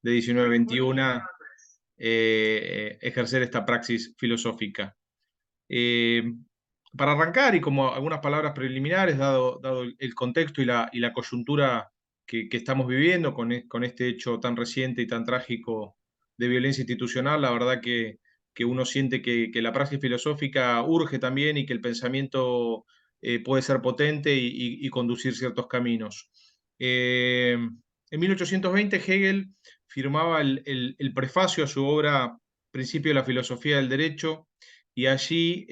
de 19-21 ejercer esta praxis filosófica. Eh, para arrancar, y como algunas palabras preliminares, dado el contexto y la coyuntura que estamos viviendo con este hecho tan reciente y tan trágico de violencia institucional, la verdad que uno siente que la praxis filosófica urge también y que el pensamiento puede ser potente y conducir ciertos caminos. En 1820 Hegel firmaba el prefacio a su obra Principio de la filosofía del derecho, y allí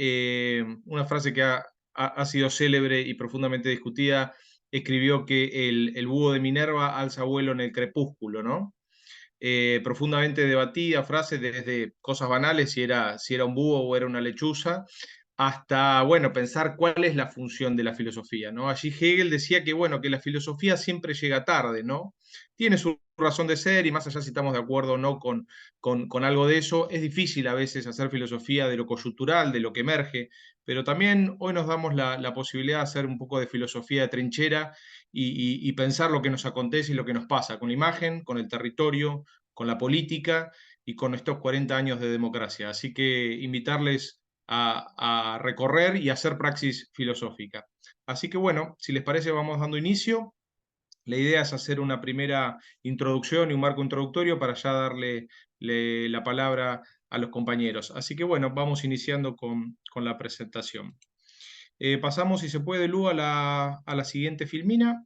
una frase que ha sido célebre y profundamente discutida, escribió que el búho de Minerva alza vuelo en el crepúsculo, ¿no? Profundamente debatida frase desde cosas banales, si era un búho o era una lechuza, hasta, bueno, pensar cuál es la función de la filosofía, ¿no? Allí Hegel decía que, bueno, que la filosofía siempre llega tarde, ¿no? Tiene su razón de ser, y más allá si estamos de acuerdo o no con algo de eso, es difícil a veces hacer filosofía de lo coyuntural, de lo que emerge, pero también hoy nos damos la posibilidad de hacer un poco de filosofía de trinchera y pensar lo que nos acontece y lo que nos pasa con la imagen, con el territorio, con la política y con estos 40 años de democracia. Así que invitarles a recorrer y a hacer praxis filosófica. Así que bueno, si les parece, vamos dando inicio. La idea es hacer una primera introducción y un marco introductorio para ya darle la palabra a los compañeros. Así que bueno, vamos iniciando con la presentación. Pasamos, si se puede, Lu, a la siguiente filmina.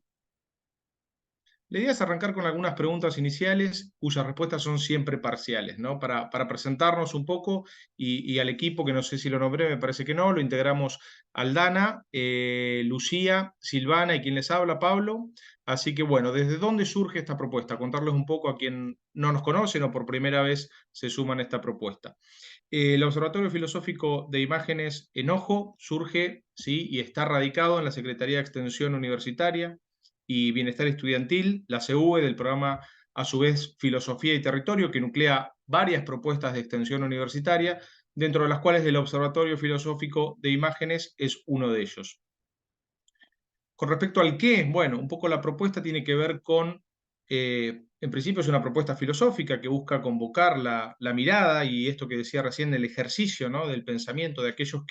La idea es arrancar con algunas preguntas iniciales cuyas respuestas son siempre parciales, ¿no? Para presentarnos un poco y al equipo, que no sé si lo nombré, me parece que no, lo integramos Aldana, Lucía, Silvana y quien les habla, Pablo. Así que bueno, ¿desde dónde surge esta propuesta? Contarles un poco a quien no nos conocen o por primera vez se suman a esta propuesta. El Observatorio Filosófico de Imágenes Enojo surge, ¿sí?, y está radicado en la Secretaría de Extensión Universitaria y Bienestar Estudiantil, la CUE, del programa, a su vez, Filosofía y Territorio, que nuclea varias propuestas de extensión universitaria, dentro de las cuales el Observatorio Filosófico de Imágenes es uno de ellos. Con respecto al qué, bueno, un poco la propuesta tiene que ver con, en principio es una propuesta filosófica que busca convocar la mirada y esto que decía recién, el ejercicio, ¿no?, del pensamiento de aquellos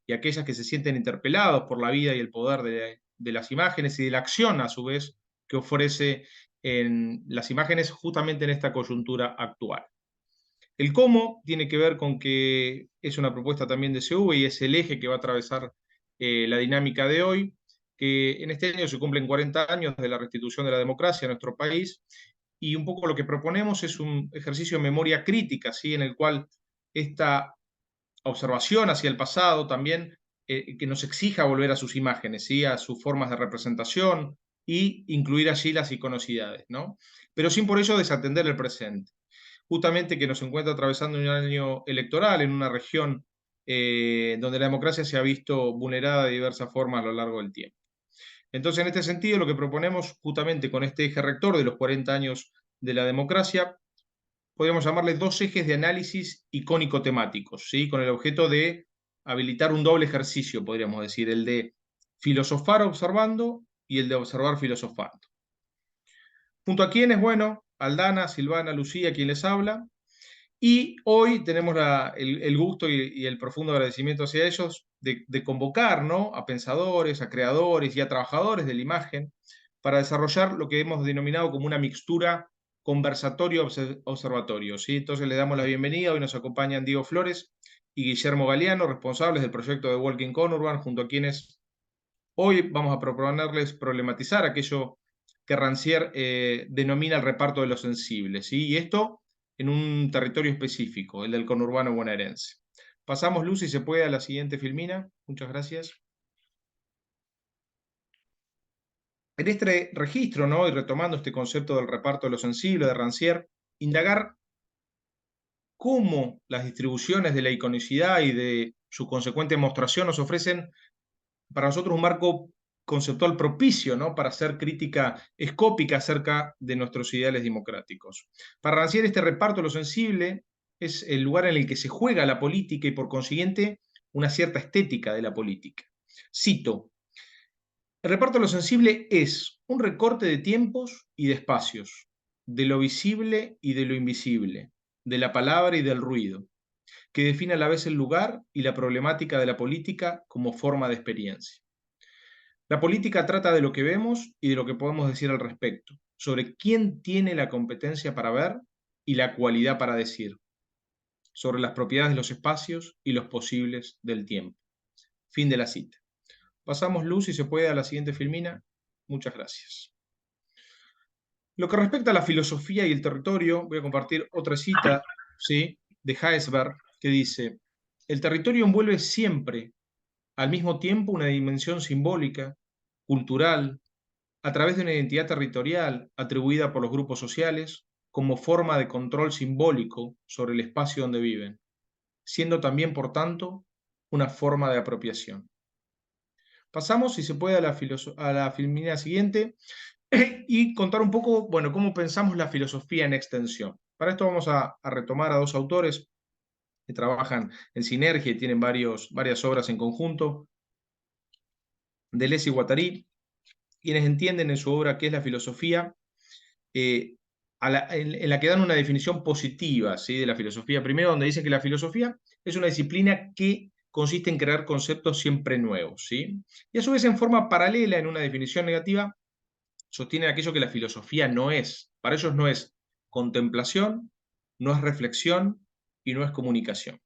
y aquellas que se sienten interpelados por la vida y el poder de las imágenes y de la acción, a su vez, que ofrece en las imágenes justamente en esta coyuntura actual. El cómo tiene que ver con que es una propuesta también de CV y es el eje que va a atravesar la dinámica de hoy, que en este año se cumplen 40 años de la restitución de la democracia en nuestro país, y un poco lo que proponemos es un ejercicio de memoria crítica, ¿sí?, en el cual esta observación hacia el pasado también, que nos exija volver a sus imágenes, ¿sí?, a sus formas de representación, y incluir allí las iconocidades, ¿no? Pero sin por ello desatender el presente, justamente que nos encuentra atravesando un año electoral en una región donde la democracia se ha visto vulnerada de diversas formas a lo largo del tiempo. Entonces, en este sentido, lo que proponemos justamente con este eje rector de los 40 años de la democracia, podríamos llamarle dos ejes de análisis icónico-temáticos, ¿sí?, con el objeto de habilitar un doble ejercicio, podríamos decir, el de filosofar observando y el de observar filosofando. Junto a quienes, bueno, Aldana, Silvana, Lucía, quien les habla, y hoy tenemos el gusto y el profundo agradecimiento hacia ellos de convocar, ¿no?, a pensadores, a creadores y a trabajadores de la imagen para desarrollar lo que hemos denominado como una mixtura conversatorio-observatorio, ¿sí? Entonces le damos la bienvenida. Hoy nos acompañan Diego Flores y Guillermo Galeano, responsables del proyecto de Walking Conurban, junto a quienes hoy vamos a proponerles problematizar aquello que Rancière denomina el reparto de lo sensible, ¿sí? Y esto en un territorio específico, el del conurbano bonaerense. Pasamos, Luz, si se puede, a la siguiente filmina. Muchas gracias. En este registro, ¿no?, y retomando este concepto del reparto de lo sensible de Rancière, indagar cómo las distribuciones de la iconicidad y de su consecuente mostración nos ofrecen para nosotros un marco conceptual propicio, ¿no?, para hacer crítica escópica acerca de nuestros ideales democráticos. Para Rancière, este reparto de lo sensible es el lugar en el que se juega la política y, por consiguiente, una cierta estética de la política. Cito: el reparto de lo sensible es un recorte de tiempos y de espacios, de lo visible y de lo invisible, de la palabra y del ruido, que define a la vez el lugar y la problemática de la política como forma de experiencia. La política trata de lo que vemos y de lo que podemos decir al respecto, sobre quién tiene la competencia para ver y la cualidad para decir, sobre las propiedades de los espacios y los posibles del tiempo. Fin de la cita. Pasamos, Luz, si se puede, a la siguiente filmina. Muchas gracias. Lo que respecta a la filosofía y el territorio, voy a compartir otra cita, ¿sí?, de Heisberg, que dice: el territorio envuelve siempre, al mismo tiempo, una dimensión simbólica, cultural, a través de una identidad territorial atribuida por los grupos sociales como forma de control simbólico sobre el espacio donde viven, siendo también, por tanto, una forma de apropiación. Pasamos, si se puede, a la filmina siguiente y contar un poco, bueno, cómo pensamos la filosofía en extensión. Para esto vamos a retomar a dos autores que trabajan en sinergia y tienen varias obras en conjunto, Deleuze y Guattari, quienes entienden en su obra qué es la filosofía, en la que dan una definición positiva, ¿sí?, de la filosofía. Primero, donde dicen que la filosofía es una disciplina que consiste en crear conceptos siempre nuevos, ¿sí? Y a su vez, en forma paralela, en una definición negativa, sostienen aquello que la filosofía no es. Para ellos no es contemplación, no es reflexión y no es comunicación.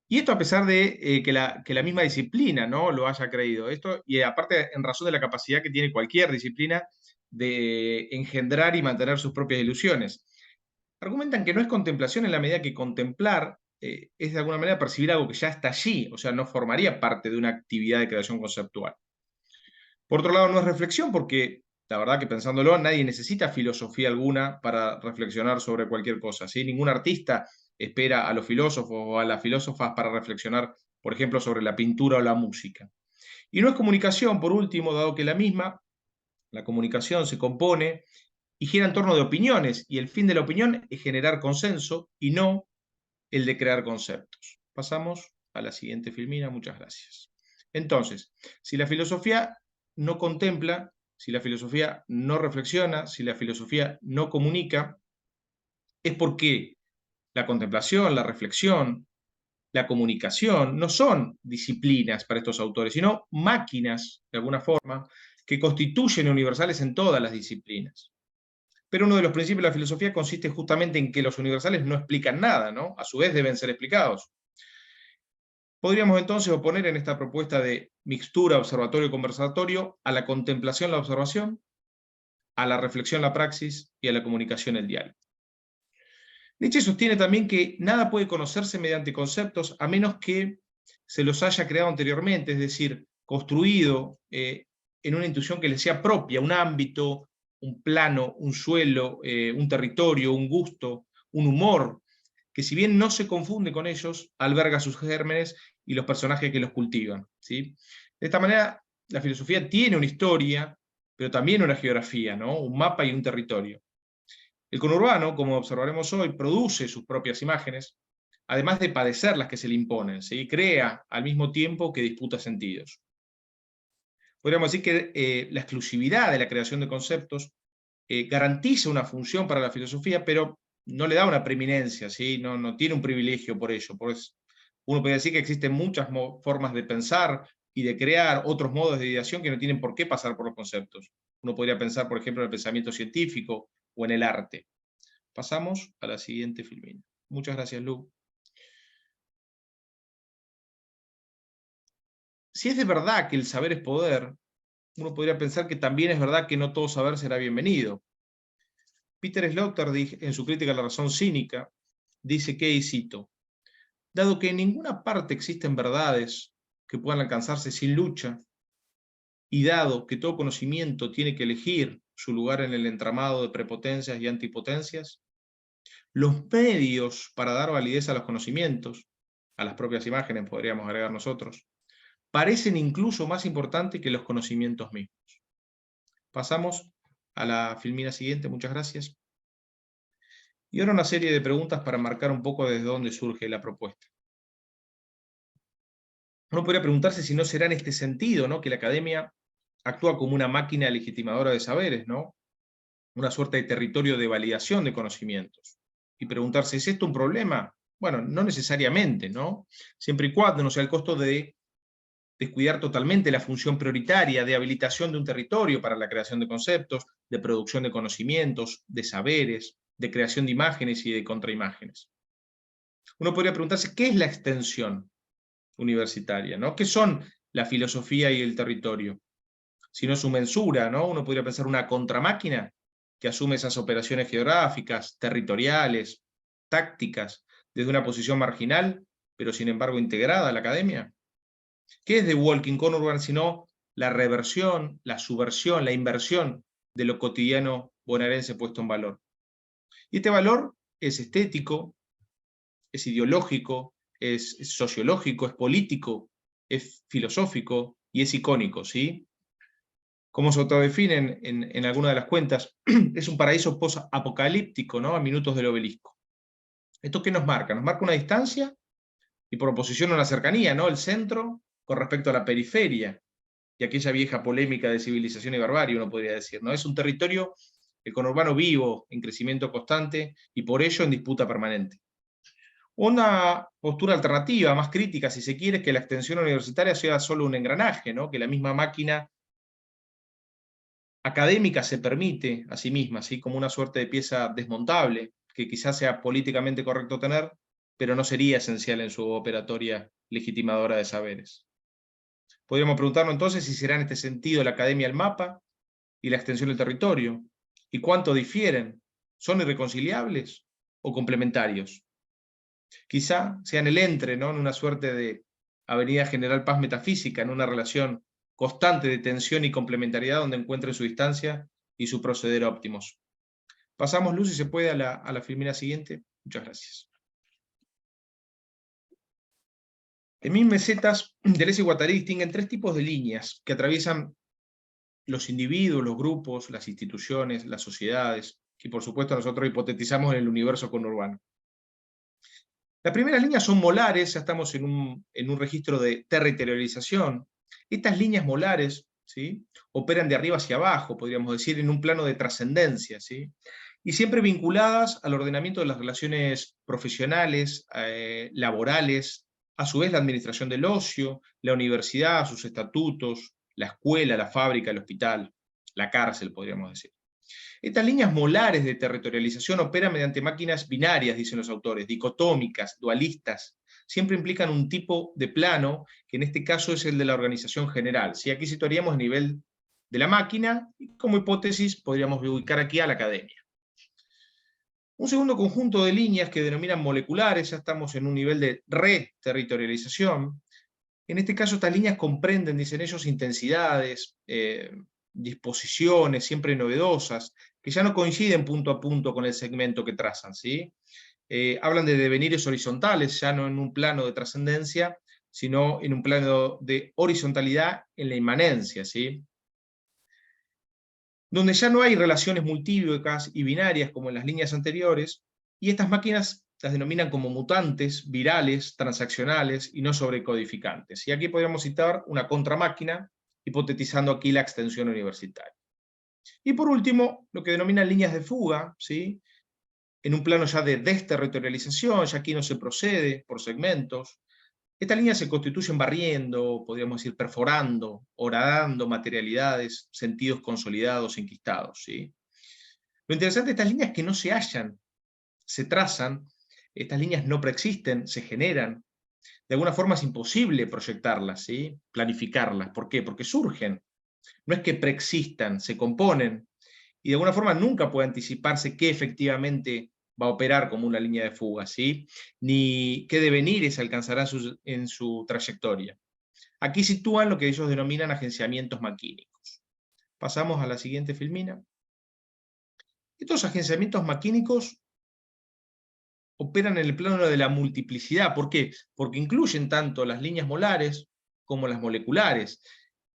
Y esto a pesar de que la misma disciplina, ¿no?, lo haya creído. Esto, y aparte en razón de la capacidad que tiene cualquier disciplina de engendrar y mantener sus propias ilusiones. Argumentan que no es contemplación en la medida que contemplar es de alguna manera percibir algo que ya está allí, o sea, no formaría parte de una actividad de creación conceptual. Por otro lado, no es reflexión porque, la verdad que pensándolo, nadie necesita filosofía alguna para reflexionar sobre cualquier cosa, ¿sí? Ningún artista espera a los filósofos o a las filósofas para reflexionar, por ejemplo, sobre la pintura o la música. Y no es comunicación, por último, dado que la comunicación se compone y gira en torno de opiniones, y el fin de la opinión es generar consenso y no el de crear conceptos. Pasamos a la siguiente filmina, muchas gracias. Entonces, si la filosofía no contempla, si la filosofía no reflexiona, si la filosofía no comunica, es porque la contemplación, la reflexión, la comunicación no son disciplinas para estos autores, sino máquinas, de alguna forma, que constituyen universales en todas las disciplinas. Pero uno de los principios de la filosofía consiste justamente en que los universales no explican nada, ¿no? A su vez deben ser explicados. Podríamos entonces oponer en esta propuesta de mixtura observatorio-conversatorio a la contemplación la observación, a la reflexión la praxis y a la comunicación el diálogo. Nietzsche sostiene también que nada puede conocerse mediante conceptos a menos que se los haya creado anteriormente, es decir, construido en una intuición que le sea propia, un ámbito, un plano, un suelo, un territorio, un gusto, un humor, que si bien no se confunde con ellos, alberga sus gérmenes y los personajes que los cultivan, ¿sí? De esta manera, la filosofía tiene una historia, pero también una geografía, ¿no?, un mapa y un territorio. El conurbano, como observaremos hoy, produce sus propias imágenes, además de padecer las que se le imponen, ¿sí?, crea al mismo tiempo que disputa sentidos. Podríamos decir que la exclusividad de la creación de conceptos garantiza una función para la filosofía, pero no le da una preeminencia, ¿sí? No tiene un privilegio por ello. Pues uno puede decir que existen muchas formas de pensar y de crear otros modos de ideación que no tienen por qué pasar por los conceptos. Uno podría pensar, por ejemplo, en el pensamiento científico o en el arte. Pasamos a la siguiente filmina. Muchas gracias, Lu. Si es de verdad que el saber es poder, uno podría pensar que también es verdad que no todo saber será bienvenido. Peter Sloterdijk, en su crítica a la razón cínica, dice que, y cito: dado que en ninguna parte existen verdades que puedan alcanzarse sin lucha, y dado que todo conocimiento tiene que elegir su lugar en el entramado de prepotencias y antipotencias, los medios para dar validez a los conocimientos, a las propias imágenes podríamos agregar nosotros, parecen incluso más importantes que los conocimientos mismos. Pasamos a la filmina siguiente, muchas gracias. Y ahora una serie de preguntas para marcar un poco desde dónde surge la propuesta. Uno podría preguntarse si no será en este sentido, ¿no?, que la academia actúa como una máquina legitimadora de saberes, ¿no? una suerte de territorio de validación de conocimientos. Y preguntarse, ¿es esto un problema? Bueno, no necesariamente, ¿no? Siempre y cuando no sea el costo de descuidar totalmente la función prioritaria de habilitación de un territorio para la creación de conceptos, de producción de conocimientos, de saberes, de creación de imágenes y de contraimágenes. Uno podría preguntarse, ¿qué es la extensión universitaria? ¿No? ¿Qué son la filosofía y el territorio? Si no es su mensura, ¿no? Uno podría pensar una contramáquina que asume esas operaciones geográficas, territoriales, tácticas, desde una posición marginal, pero sin embargo integrada a la academia. ¿Qué es The Walking Conurban sino la reversión, la subversión, la inversión de lo cotidiano bonaerense puesto en valor? Y este valor es estético, es ideológico, es sociológico, es político, es filosófico y es icónico, ¿sí? Como se autodefinen en alguna de las cuentas, es un paraíso post-apocalíptico, ¿no? A minutos del obelisco. ¿Esto qué nos marca? Nos marca una distancia y por oposición una cercanía, ¿no? El centro con respecto a la periferia y aquella vieja polémica de civilización y barbarie, uno podría decir, ¿no? Es un territorio, el conurbano vivo, en crecimiento constante y por ello en disputa permanente. Una postura alternativa, más crítica, si se quiere, es que la extensión universitaria sea solo un engranaje, ¿no? Que la misma máquina académica se permite a sí misma, ¿sí? Como una suerte de pieza desmontable, que quizás sea políticamente correcto tener, pero no sería esencial en su operatoria legitimadora de saberes. Podríamos preguntarnos entonces si será en este sentido la academia el mapa y la extensión del territorio, y cuánto difieren, ¿son irreconciliables o complementarios? Quizá sean el entre, ¿no? En una suerte de avenida General Paz metafísica, en una relación constante de tensión y complementariedad donde encuentren su distancia y su proceder óptimos. Pasamos, Luz, si se puede, a la filmina siguiente. Muchas gracias. En mis mesetas, Deleuze y Guattari distinguen tres tipos de líneas que atraviesan los individuos, los grupos, las instituciones, las sociedades, y por supuesto nosotros hipotetizamos en el universo conurbano. Las primeras líneas son molares, ya estamos en un registro de territorialización. Estas líneas molares, ¿sí?, operan de arriba hacia abajo, podríamos decir, en un plano de trascendencia, ¿sí?, y siempre vinculadas al ordenamiento de las relaciones profesionales, laborales, a su vez la administración del ocio, la universidad, sus estatutos, la escuela, la fábrica, el hospital, la cárcel, podríamos decir. Estas líneas molares de territorialización operan mediante máquinas binarias, dicen los autores, dicotómicas, dualistas. Siempre implican un tipo de plano, que en este caso es el de la organización general. ¿Sí? Aquí situaríamos a nivel de la máquina, y como hipótesis podríamos ubicar aquí a la academia. Un segundo conjunto de líneas que denominan moleculares, ya estamos en un nivel de reterritorialización. En este caso estas líneas comprenden, dicen ellos, intensidades, disposiciones siempre novedosas, que ya no coinciden punto a punto con el segmento que trazan, ¿sí? Hablan de devenires horizontales, ya no en un plano de trascendencia, sino en un plano de horizontalidad en la inmanencia, ¿sí? Donde ya no hay relaciones multívocas y binarias como en las líneas anteriores, y estas máquinas las denominan como mutantes, virales, transaccionales y no sobrecodificantes. Y aquí podríamos citar una contramáquina, hipotetizando aquí la extensión universitaria. Y por último, lo que denominan líneas de fuga, ¿sí?, en un plano ya de desterritorialización, ya aquí no se procede por segmentos. Estas líneas se constituyen barriendo, podríamos decir perforando, horadando materialidades, sentidos consolidados, enquistados, ¿sí? Lo interesante de estas líneas es que no se hallan, se trazan, estas líneas no preexisten, se generan. De alguna forma es imposible proyectarlas, ¿sí?, planificarlas. ¿Por qué? Porque surgen. No es que preexistan, se componen. Y de alguna forma nunca puede anticiparse qué efectivamente va a operar como una línea de fuga, ¿sí?, ni qué devenires alcanzará en su trayectoria. Aquí sitúan lo que ellos denominan agenciamientos maquínicos. Pasamos a la siguiente filmina. Estos agenciamientos maquínicos operan en el plano de la multiplicidad. ¿Por qué? Porque incluyen tanto las líneas molares como las moleculares.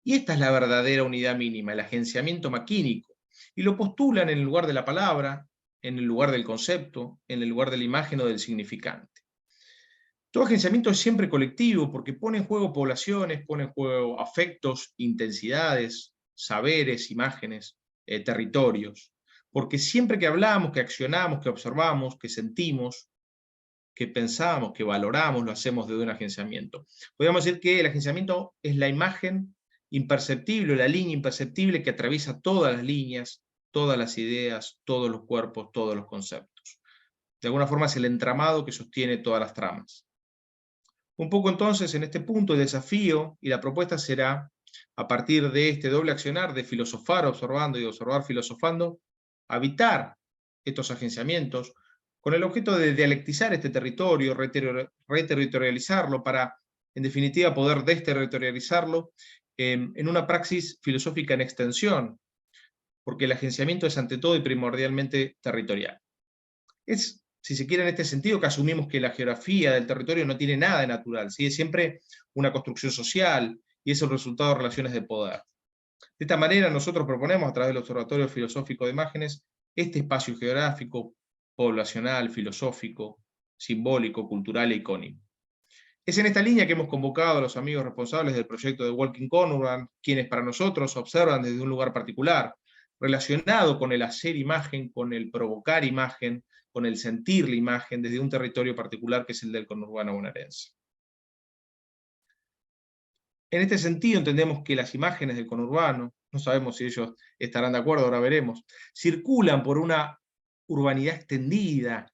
Y esta es la verdadera unidad mínima, el agenciamiento maquínico. Y lo postulan en el lugar de la palabra, en el lugar del concepto, en el lugar de la imagen o del significante. Todo agenciamiento es siempre colectivo porque pone en juego poblaciones, pone en juego afectos, intensidades, saberes, imágenes, territorios. Porque siempre que hablamos, que accionamos, que observamos, que sentimos, que pensamos, que valoramos, lo hacemos desde un agenciamiento. Podríamos decir que el agenciamiento es la imagen imperceptible, la línea imperceptible que atraviesa todas las líneas, todas las ideas, todos los cuerpos, todos los conceptos. De alguna forma es el entramado que sostiene todas las tramas. Un poco entonces en este punto el desafío y la propuesta será, a partir de este doble accionar de filosofar observando y observar filosofando, habitar estos agenciamientos con el objeto de dialectizar este territorio, reterritorializarlo para, en definitiva, poder desterritorializarlo en una praxis filosófica en extensión, porque el agenciamiento es ante todo y primordialmente territorial. Es, si se quiere, en este sentido que asumimos que la geografía del territorio no tiene nada de natural, ¿sí? Es siempre una construcción social y es el resultado de relaciones de poder. De esta manera nosotros proponemos a través del Observatorio Filosófico de Imágenes este espacio geográfico, poblacional, filosófico, simbólico, cultural e icónico. Es en esta línea que hemos convocado a los amigos responsables del proyecto de Walking Conurban, quienes para nosotros observan desde un lugar particular, relacionado con el hacer imagen, con el provocar imagen, con el sentir la imagen desde un territorio particular que es el del conurbano bonaerense. En este sentido entendemos que las imágenes del conurbano, no sabemos si ellos estarán de acuerdo, ahora veremos, circulan por una urbanidad extendida,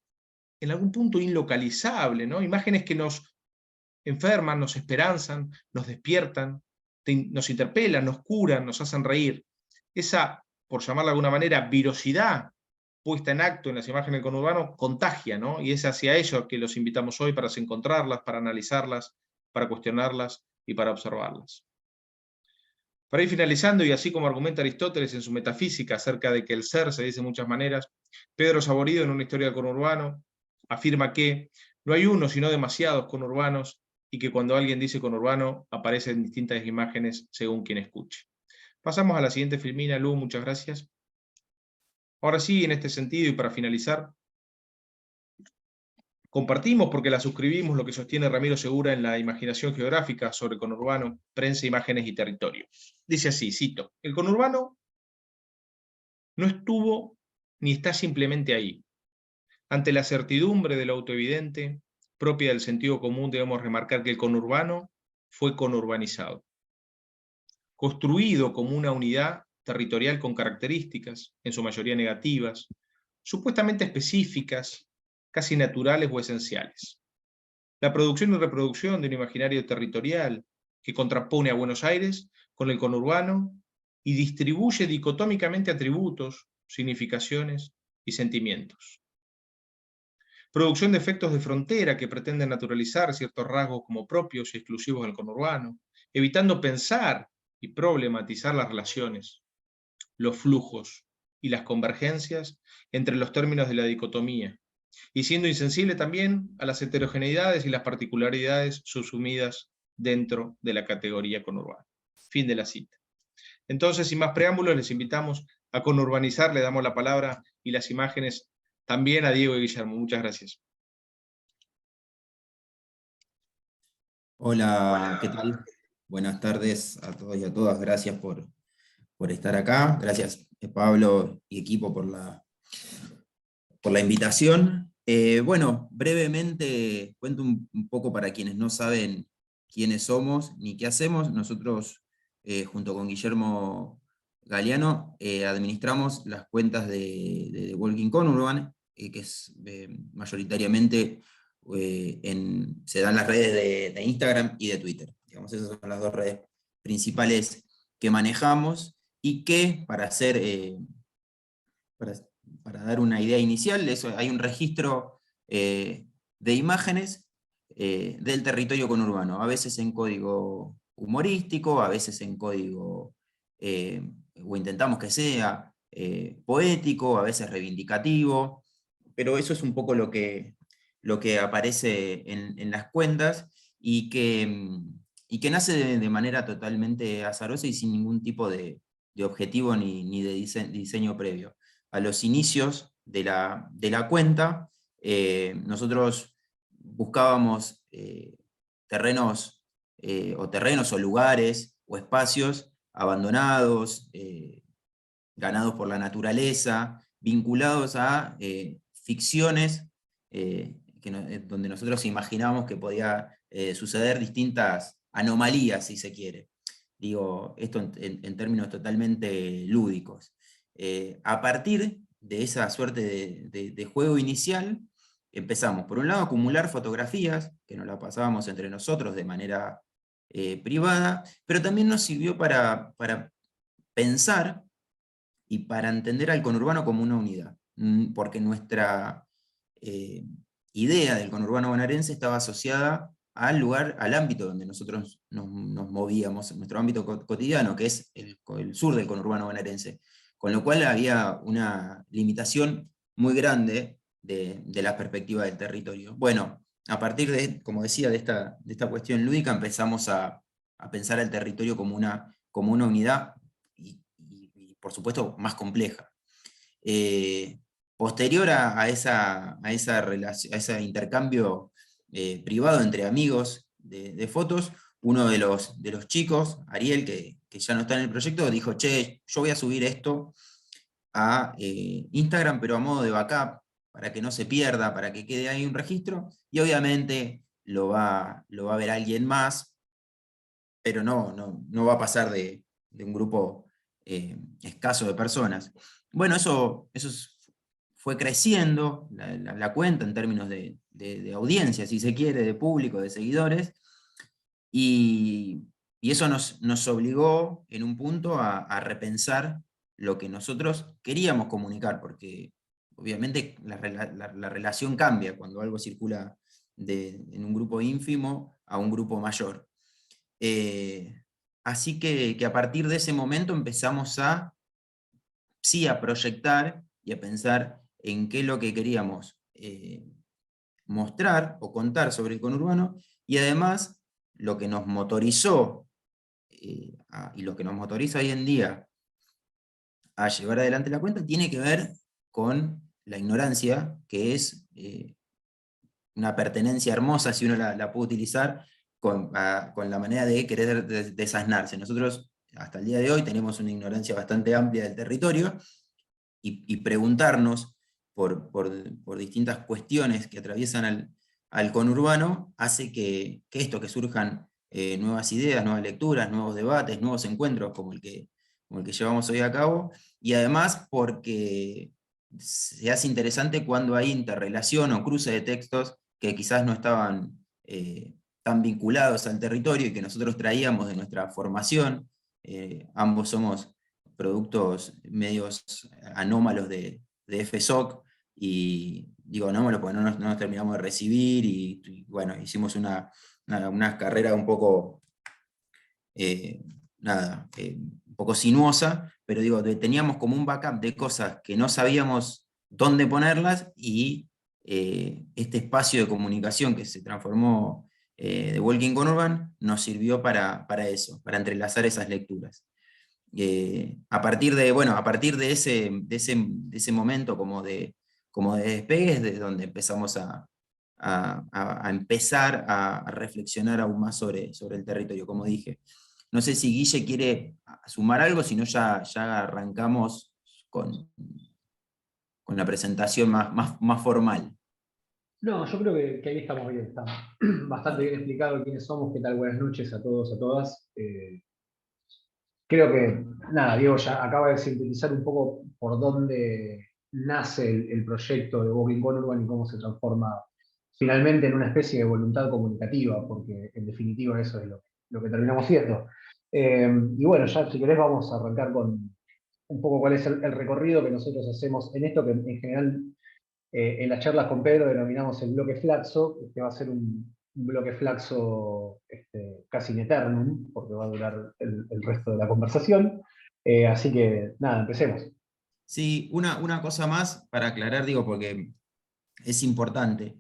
en algún punto inlocalizable, ¿no? Imágenes que nos enferman, nos esperanzan, nos despiertan, nos interpelan, nos curan, nos hacen reír. Esa, por llamarla de alguna manera, virosidad puesta en acto en las imágenes del conurbano contagia, ¿no? Y es hacia ello que los invitamos hoy para encontrarlas, para analizarlas, para cuestionarlas y para observarlas. Para ir finalizando, y así como argumenta Aristóteles en su Metafísica acerca de que el ser se dice de muchas maneras, Pedro Saborido en una historia del conurbano afirma que no hay uno sino demasiados conurbanos y que cuando alguien dice conurbano aparecen distintas imágenes según quien escuche. Pasamos a la siguiente filmina, Lu, muchas gracias. Ahora sí, en este sentido y para finalizar, compartimos porque la suscribimos lo que sostiene Ramiro Segura en la imaginación geográfica sobre conurbano, prensa, imágenes y territorio. Dice así, cito, el conurbano no estuvo ni está simplemente ahí. Ante la certidumbre de lo autoevidente, propia del sentido común, debemos remarcar que el conurbano fue conurbanizado, construido como una unidad territorial con características, en su mayoría negativas, supuestamente específicas, casi naturales o esenciales. La producción y reproducción de un imaginario territorial que contrapone a Buenos Aires con el conurbano y distribuye dicotómicamente atributos, significaciones y sentimientos. Producción de efectos de frontera que pretenden naturalizar ciertos rasgos como propios y exclusivos del conurbano, evitando pensar y problematizar las relaciones, los flujos y las convergencias entre los términos de la dicotomía, y siendo insensible también a las heterogeneidades y las particularidades subsumidas dentro de la categoría conurbana. Fin de la cita. Entonces, sin más preámbulos, les invitamos a conurbanizar, le damos la palabra y las imágenes también a Diego y Guillermo. Muchas gracias. Hola, ¿qué tal? Buenas tardes a todos y a todas. Gracias por estar acá. Gracias, Pablo y equipo, por la invitación. Bueno, brevemente cuento un poco para quienes no saben quiénes somos ni qué hacemos. Nosotros, junto con Guillermo Galeano, administramos las cuentas de Walking Conurban, que es mayoritariamente se dan las redes de Instagram y de Twitter. Digamos, esas son las dos redes principales que manejamos y que, para dar una idea inicial, hay un registro de imágenes del territorio conurbano, a veces en código humorístico, a veces en código, o intentamos que sea poético, a veces reivindicativo, pero eso es un poco lo que aparece en las cuentas y que nace de manera totalmente azarosa y sin ningún tipo de objetivo ni de diseño previo. A los inicios de la cuenta, nosotros buscábamos terrenos o lugares o espacios abandonados, ganados por la naturaleza, vinculados a ficciones donde nosotros imaginamos que podía suceder distintas anomalías, si se quiere. Digo, esto en términos totalmente lúdicos. A partir de esa suerte de juego inicial, empezamos, por un lado, a acumular fotografías, que nos las pasábamos entre nosotros de manera privada, pero también nos sirvió para pensar y para entender al conurbano como una unidad, porque nuestra idea del conurbano bonaerense estaba asociada al lugar, al ámbito donde nosotros nos movíamos, nuestro ámbito cotidiano, que es el sur del conurbano bonaerense, con lo cual había una limitación muy grande de la perspectiva del territorio. Bueno, a partir de, como decía, de esta cuestión lúdica, empezamos a pensar el territorio como una unidad, y por supuesto más compleja. Posterior a ese intercambio privado entre amigos de fotos, uno de los chicos, Ariel, que ya no está en el proyecto, dijo, che, yo voy a subir esto a Instagram, pero a modo de backup, para que no se pierda, para que quede ahí un registro, y obviamente lo va a ver alguien más, pero no va a pasar de un grupo escaso de personas. Bueno, eso fue creciendo, la cuenta en términos de audiencia, si se quiere, de público, de seguidores, y eso nos obligó en un punto a repensar lo que nosotros queríamos comunicar, porque obviamente la relación cambia cuando algo circula en un grupo ínfimo a un grupo mayor. Así que a partir de ese momento empezamos a proyectar y a pensar en qué es lo que queríamos mostrar o contar sobre el conurbano, y además lo que nos motorizó y lo que nos motoriza hoy en día a llevar adelante la cuenta tiene que ver con la ignorancia, que es una pertenencia hermosa si uno la puede utilizar con la manera de querer desasnarse. Nosotros hasta el día de hoy tenemos una ignorancia bastante amplia del territorio, y preguntarnos por distintas cuestiones que atraviesan al conurbano hace que surjan nuevas ideas, nuevas lecturas, nuevos debates, nuevos encuentros como el que llevamos hoy a cabo, y además porque se hace interesante cuando hay interrelación o cruce de textos que quizás no estaban tan vinculados al territorio y que nosotros traíamos de nuestra formación. Ambos somos productos medios anómalos de FSOC, y digo anómalos porque no nos terminamos de recibir, y bueno, hicimos una carrera un poco, un poco sinuosa, pero digo, teníamos como un backup de cosas que no sabíamos dónde ponerlas, y este espacio de comunicación que se transformó de Walking Conurban nos sirvió para eso, para entrelazar esas lecturas. A partir de ese momento como de despegue, es de donde empezamos a empezar a reflexionar aún más sobre el territorio, como dije. No sé si Guille quiere sumar algo, si no ya arrancamos con la presentación más formal. No, yo creo que ahí estamos bien, está bastante bien explicado quiénes somos, qué tal, buenas noches a todos, a todas. Creo que, nada, Diego ya acaba de sintetizar un poco por dónde nace el proyecto de Walking Conurban y cómo se transforma finalmente en una especie de voluntad comunicativa, porque en definitiva eso es lo que terminamos siendo. Y bueno, ya si querés vamos a arrancar con un poco cuál es el recorrido que nosotros hacemos en esto, que en general en las charlas con Pedro denominamos el bloque flaxo, que va a ser un bloque flaxo casi in eternum, porque va a durar el resto de la conversación. Así que, nada, empecemos. Sí, una cosa más para aclarar, digo, porque es importante.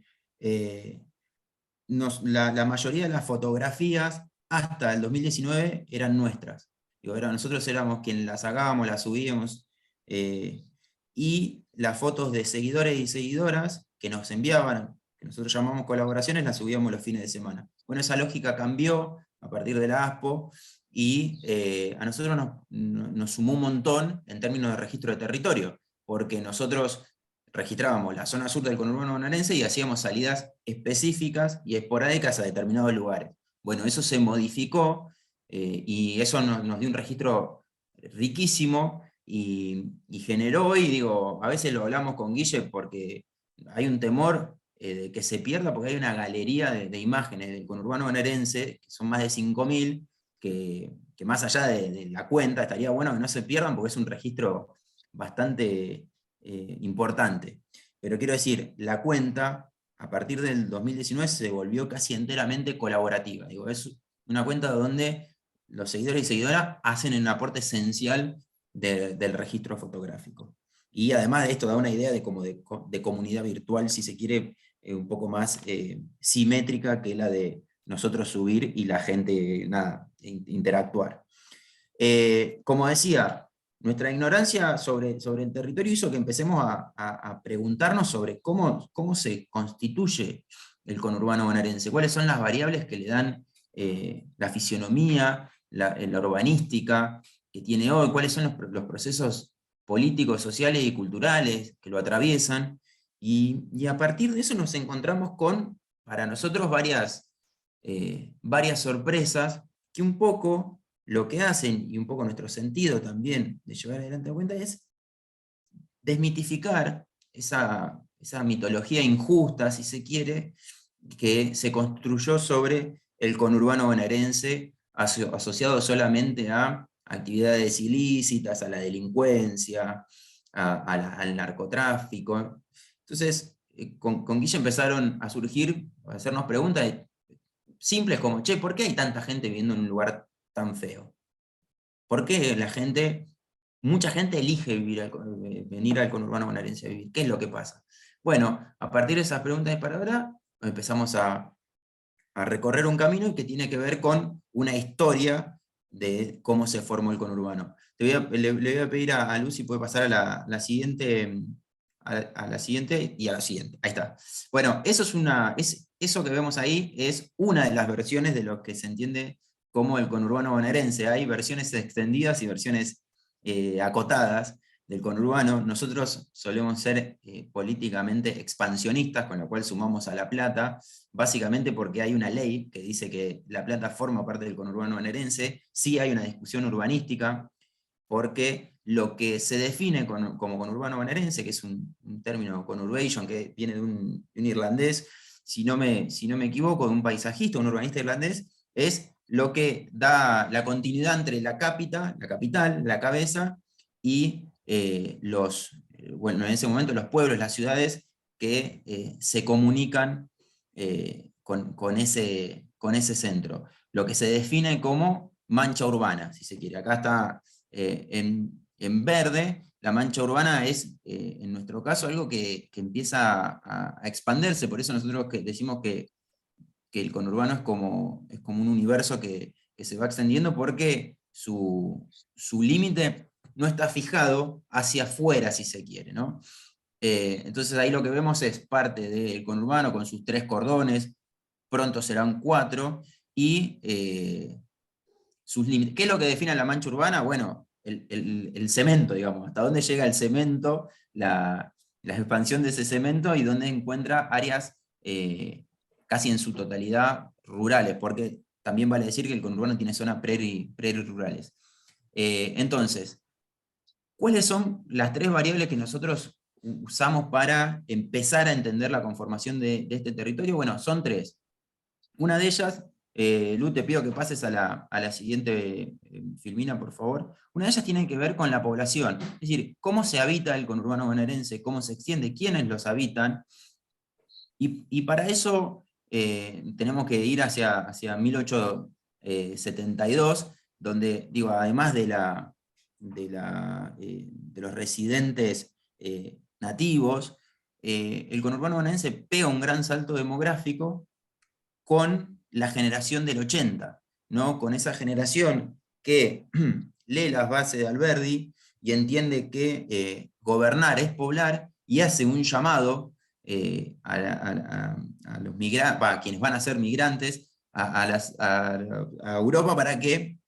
La mayoría de las fotografías hasta el 2019 eran nuestras. Digo, nosotros éramos quienes las sacábamos, las subíamos, y las fotos de seguidores y seguidoras que nos enviaban, que nosotros llamamos colaboraciones, las subíamos los fines de semana. Bueno, esa lógica cambió a partir de la ASPO, y a nosotros nos sumó un montón en términos de registro de territorio, porque nosotros registrábamos la zona sur del conurbano bonaerense y hacíamos salidas específicas y esporádicas a determinados lugares. Bueno, eso se modificó y eso nos dio un registro riquísimo y generó, y digo, a veces lo hablamos con Guille porque hay un temor de que se pierda, porque hay una galería de imágenes del conurbano bonaerense, que son más de 5.000, que más allá de la cuenta, estaría bueno que no se pierdan porque es un registro bastante importante. Pero quiero decir, la cuenta, a partir del 2019, se volvió casi enteramente colaborativa. Digo, es una cuenta donde los seguidores y seguidoras hacen un aporte esencial del registro fotográfico. Y además de esto da una idea de, como de comunidad virtual, si se quiere, un poco más simétrica que la de nosotros subir y la gente, nada, interactuar. Como decía, nuestra ignorancia sobre el territorio hizo que empecemos a preguntarnos sobre cómo se constituye el conurbano bonaerense, cuáles son las variables que le dan la fisionomía, la urbanística que tiene hoy, cuáles son los procesos políticos, sociales y culturales que lo atraviesan, y a partir de eso nos encontramos con, para nosotros, varias sorpresas que un poco lo que hacen, y un poco nuestro sentido también de llevar adelante la cuenta, es desmitificar esa mitología injusta, si se quiere, que se construyó sobre el conurbano bonaerense, asociado solamente a actividades ilícitas, a la delincuencia, al narcotráfico. Entonces, con Guille empezaron a surgir, a hacernos preguntas simples como, che, ¿por qué hay tanta gente viviendo en un lugar tan feo? ¿Por qué mucha gente elige venir al conurbano bonaerense a vivir? ¿Qué es lo que pasa? Bueno, a partir de esas preguntas de palabra, empezamos a recorrer un camino que tiene que ver con una historia de cómo se formó el conurbano. Le voy a pedir a Luz si puede pasar a la siguiente, a la siguiente y a la siguiente. Ahí está. Bueno, eso que vemos ahí es una de las versiones de lo que se entiende como el conurbano bonaerense. Hay versiones extendidas y versiones acotadas del conurbano. Nosotros solemos ser políticamente expansionistas, con lo cual sumamos a La Plata, básicamente porque hay una ley que dice que La Plata forma parte del conurbano bonaerense. Sí hay una discusión urbanística, porque lo que se define como conurbano bonaerense, que es un término conurbation que viene de un irlandés, si no me equivoco, de un paisajista, un urbanista irlandés, es lo que da la continuidad entre la capital, la cabeza, y bueno, en ese momento los pueblos, las ciudades que se comunican con ese centro. Lo que se define como mancha urbana, si se quiere. Acá está en verde. La mancha urbana es, en nuestro caso, algo que empieza a expandirse. Por eso nosotros decimos que el conurbano es como un universo que se va extendiendo, porque su límite no está fijado hacia afuera, si se quiere, ¿no? Entonces ahí lo que vemos es parte del conurbano con sus 3 cordones, pronto serán 4, y sus límites. ¿Qué es lo que define la mancha urbana? Bueno, el cemento, digamos, hasta dónde llega el cemento, la expansión de ese cemento, y dónde encuentra áreas casi en su totalidad rurales, porque también vale decir que el conurbano tiene zonas prerurales. Entonces, ¿cuáles son las 3 variables que nosotros usamos para empezar a entender la conformación de este territorio? Bueno, son 3. Una de ellas, Lu, te pido que pases a la siguiente filmina, por favor. Una de ellas tiene que ver con la población, es decir, cómo se habita el conurbano bonaerense, cómo se extiende, quiénes los habitan, y para eso tenemos que ir hacia 1872, donde, digo, además de los residentes nativos, el conurbano bonaerense pega un gran salto demográfico con la generación del 80, ¿no? Con esa generación que lee las bases de Alberdi y entiende que gobernar es poblar, y hace un llamado a los migrantes, a quienes van a ser migrantes, a Europa, para que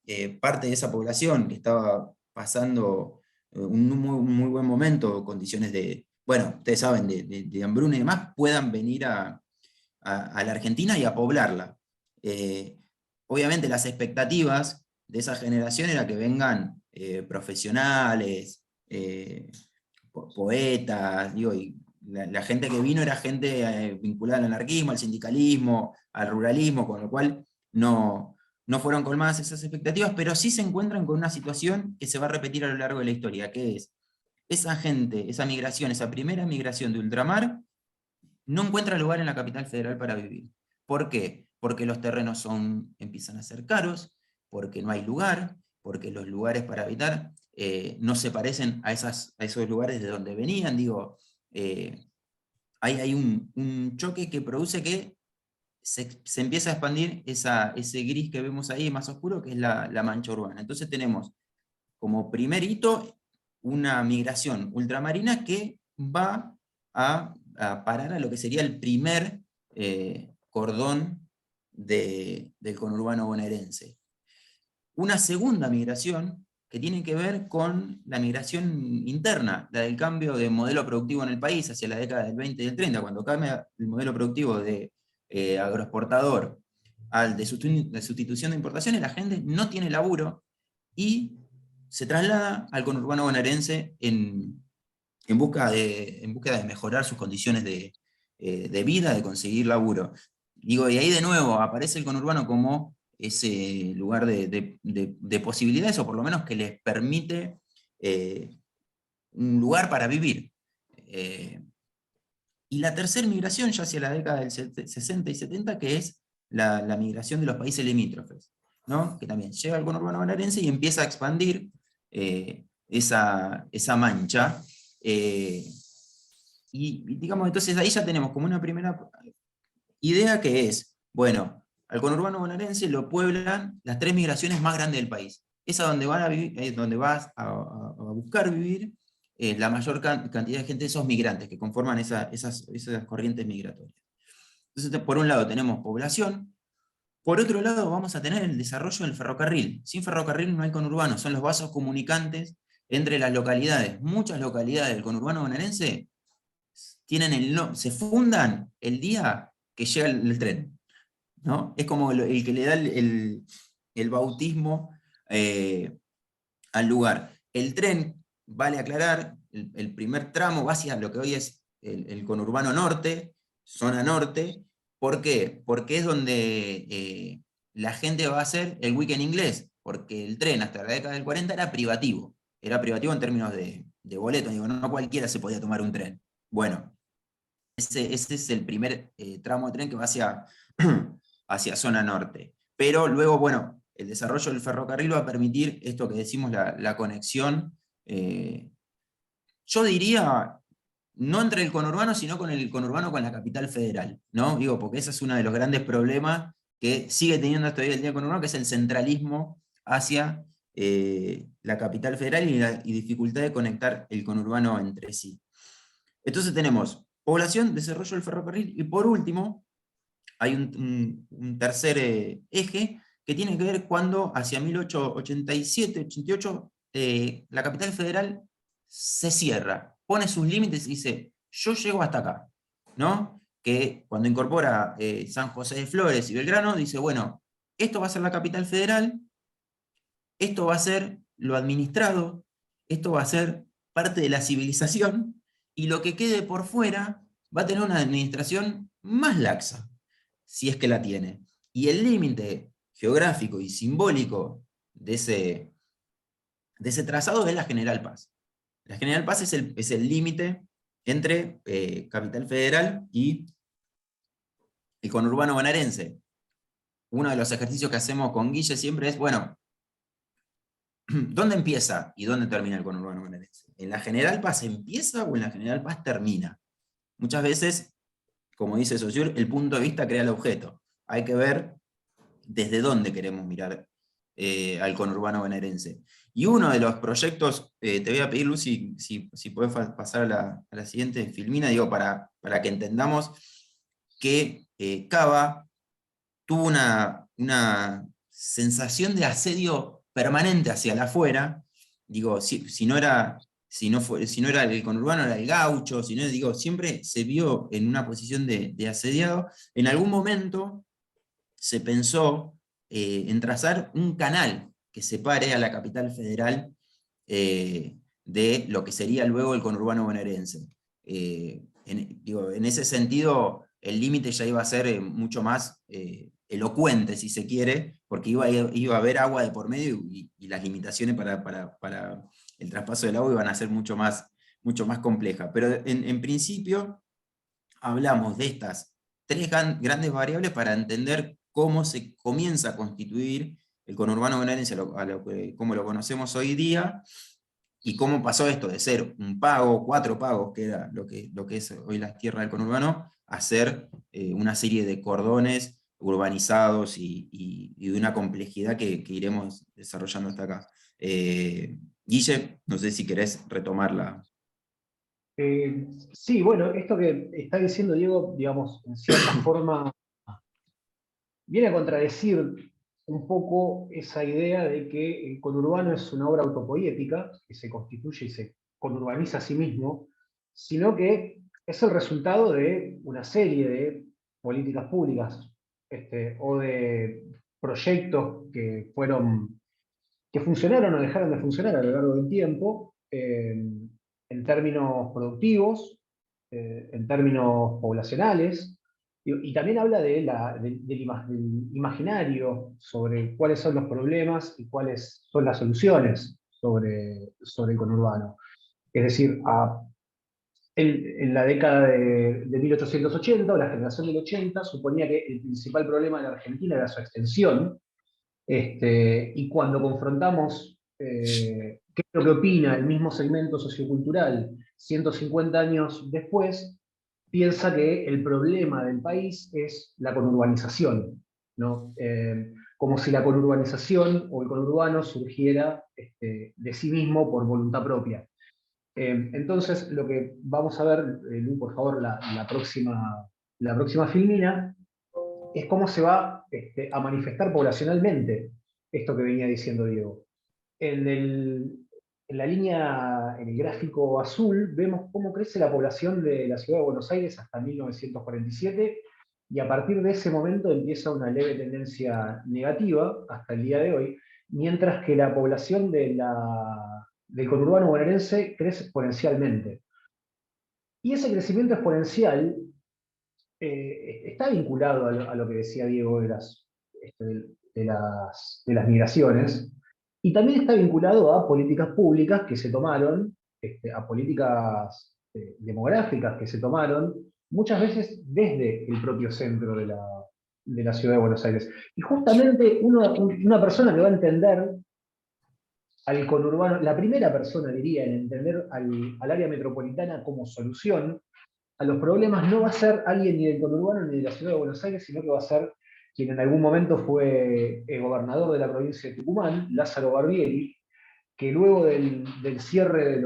parte de esa población que estaba pasando muy buen momento, condiciones de, bueno, ustedes saben, de hambruna y demás, puedan venir a la Argentina y a poblarla. Obviamente las expectativas de esa generación era que vengan profesionales, poetas, digo, y la gente que vino era gente vinculada al anarquismo, al sindicalismo, al ruralismo, con lo cual no fueron colmadas esas expectativas, pero sí se encuentran con una situación que se va a repetir a lo largo de la historia, que es esa gente, esa migración, esa primera migración de ultramar, no encuentra lugar en la capital federal para vivir. ¿Por qué? Porque los terrenos empiezan a ser caros, porque no hay lugar, porque los lugares para habitar no se parecen a esos lugares de donde venían. Digo, hay un choque que produce que se empieza a expandir ese gris que vemos ahí más oscuro, que es la mancha urbana. Entonces tenemos como primer hito una migración ultramarina que va a parar a lo que sería el primer cordón del conurbano bonaerense. Una segunda migración que tiene que ver con la migración interna, la del cambio de modelo productivo en el país hacia la década del 20 y del 30, cuando cambia el modelo productivo de agroexportador al de sustitución de importaciones, la gente no tiene laburo y se traslada al conurbano bonaerense en busca de mejorar sus condiciones de vida, de conseguir laburo. Digo, y ahí de nuevo aparece el conurbano como ese lugar de posibilidades, o por lo menos que les permite un lugar para vivir. Y la tercera migración, ya hacia la década del 60 y 70, que es la migración de los países limítrofes, ¿no? Que también llega al conurbano bonaerense y empieza a expandir esa mancha. Y digamos, entonces ahí ya tenemos como una primera idea que es, bueno, al conurbano bonaerense lo pueblan las tres migraciones más grandes del país. Es a donde van a vivir, donde vas a buscar vivir la mayor cantidad de gente, esos migrantes que conforman esas corrientes migratorias. Entonces, por un lado tenemos población, por otro lado vamos a tener el desarrollo del ferrocarril. Sin ferrocarril no hay conurbano, son los vasos comunicantes entre las localidades. Muchas localidades del conurbano bonaerense se fundan el día que llega el tren, ¿no? Es como el que le da el bautismo al lugar. El tren, vale aclarar, el primer tramo va hacia lo que hoy es el conurbano norte, zona norte. ¿Por qué? Porque es donde la gente va a hacer el weekend inglés, porque el tren hasta la década del 40 era privativo en términos de boleto, digo, no cualquiera se podía tomar un tren. Bueno, ese es el primer tramo de tren que va hacia zona norte. Pero luego, bueno, el desarrollo del ferrocarril va a permitir esto que decimos, la conexión, yo diría, no entre el conurbano, sino con el conurbano con la capital federal, ¿no? Digo, porque ese es uno de los grandes problemas que sigue teniendo hasta hoy el día el conurbano, que es el centralismo hacia la capital federal y dificultad de conectar el conurbano entre sí. Entonces tenemos población, desarrollo del ferrocarril, y por último, hay un tercer eje que tiene que ver cuando hacia 1887-88 la capital federal se cierra, pone sus límites y dice, yo llego hasta acá, ¿no? Que cuando incorpora San José de Flores y Belgrano, dice, bueno, esto va a ser la capital federal, esto va a ser lo administrado, esto va a ser parte de la civilización, y lo que quede por fuera va a tener una administración más laxa, si es que la tiene. Y el límite geográfico y simbólico de ese trazado es la General Paz. La General Paz es el límite entre Capital Federal y el conurbano bonaerense. Uno de los ejercicios que hacemos con Guille siempre es, bueno, ¿dónde empieza y dónde termina el conurbano bonaerense? ¿En la General Paz empieza o en la General Paz termina? Muchas veces, como dice Saussure, el punto de vista crea el objeto. Hay que ver desde dónde queremos mirar al conurbano bonaerense. Y uno de los proyectos, te voy a pedir, Lucy, si puedes pasar a la siguiente filmina, digo, para que entendamos que Cava tuvo una sensación de asedio permanente hacia el afuera, digo, si no era el conurbano, era el gaucho, si no, digo, siempre se vio en una posición de asediado. En algún momento se pensó en trazar un canal que separe a la capital federal de lo que sería luego el conurbano bonaerense. En ese sentido, el límite ya iba a ser mucho más elocuente, si se quiere, porque iba a haber agua de por medio y las limitaciones para el traspaso del agua iban a ser mucho más complejas. Pero en principio hablamos de estas tres grandes variables para entender cómo se comienza a constituir el conurbano bonaerense como lo conocemos hoy día, y cómo pasó esto de ser un pago, 4 pagos, que era lo que es hoy la tierra del conurbano, a ser una serie de cordones urbanizados y de una complejidad que iremos desarrollando hasta acá. Guille, no sé si querés retomarla. Sí, bueno, esto que está diciendo Diego, digamos, en cierta forma, viene a contradecir un poco esa idea de que el conurbano es una obra autopoética, que se constituye y se conurbaniza a sí mismo, sino que es el resultado de una serie de políticas públicas, o de proyectos que funcionaron o dejaron de funcionar a lo largo del tiempo, en términos productivos, en términos poblacionales, y también habla del imaginario sobre cuáles son los problemas y cuáles son las soluciones sobre el conurbano. Es decir, en la década de 1880, o la generación del 80, suponía que el principal problema de la Argentina era su extensión, y cuando confrontamos qué es lo que opina el mismo segmento sociocultural 150 años después, piensa que el problema del país es la conurbanización, ¿no? Como si la conurbanización o el conurbano surgiera de sí mismo por voluntad propia. Entonces, lo que vamos a ver, Lu, por favor, la próxima filmina, es cómo se va a manifestar poblacionalmente esto que venía diciendo Diego. En, en la línea, en el gráfico azul, vemos cómo crece la población de la ciudad de Buenos Aires hasta 1947, y a partir de ese momento empieza una leve tendencia negativa hasta el día de hoy, mientras que la población del conurbano bonaerense crece exponencialmente. Y ese crecimiento exponencial está vinculado a lo que decía Diego de las migraciones, y también está vinculado a políticas públicas que se tomaron, a políticas demográficas que se tomaron, muchas veces desde el propio centro de la ciudad de Buenos Aires. Y justamente una persona que va a entender al conurbano, la primera persona, diría, en entender al área metropolitana como solución a los problemas, no va a ser alguien ni del conurbano ni de la ciudad de Buenos Aires, sino que va a ser quien en algún momento fue el gobernador de la provincia de Tucumán, Lázaro Barbieri, que luego del cierre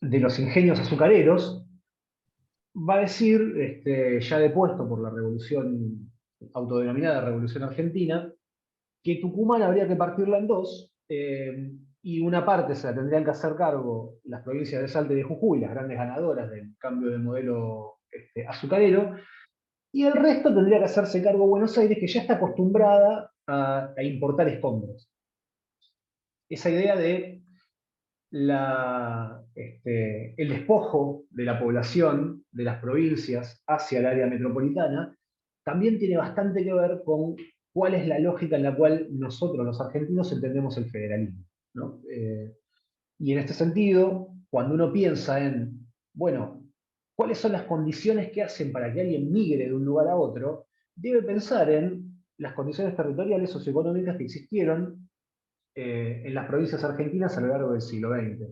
de los ingenios azucareros, va a decir, ya depuesto por la revolución autodenominada Revolución Argentina, que Tucumán habría que partirla en dos, y una parte se la tendrían que hacer cargo las provincias de Salta y de Jujuy, las grandes ganadoras del cambio de modelo azucarero, y el resto tendría que hacerse cargo Buenos Aires, que ya está acostumbrada a importar escombros. Esa idea de el despojo de la población de las provincias hacia el área metropolitana también tiene bastante que ver con cuál es la lógica en la cual nosotros, los argentinos, entendemos el federalismo, ¿no? Y en este sentido, cuando uno piensa en, bueno, cuáles son las condiciones que hacen para que alguien migre de un lugar a otro, debe pensar en las condiciones territoriales socioeconómicas que existieron en las provincias argentinas a lo largo del siglo XX.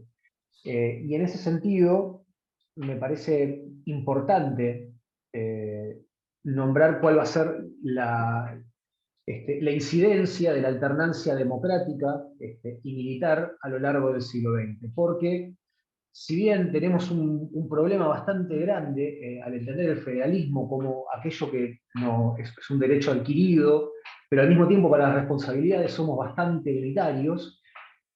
Y en ese sentido, me parece importante nombrar cuál va a ser la incidencia de la alternancia democrática y militar a lo largo del siglo XX. Porque si bien tenemos un problema bastante grande al entender el federalismo como aquello que no, es un derecho adquirido, pero al mismo tiempo para las responsabilidades somos bastante unitarios,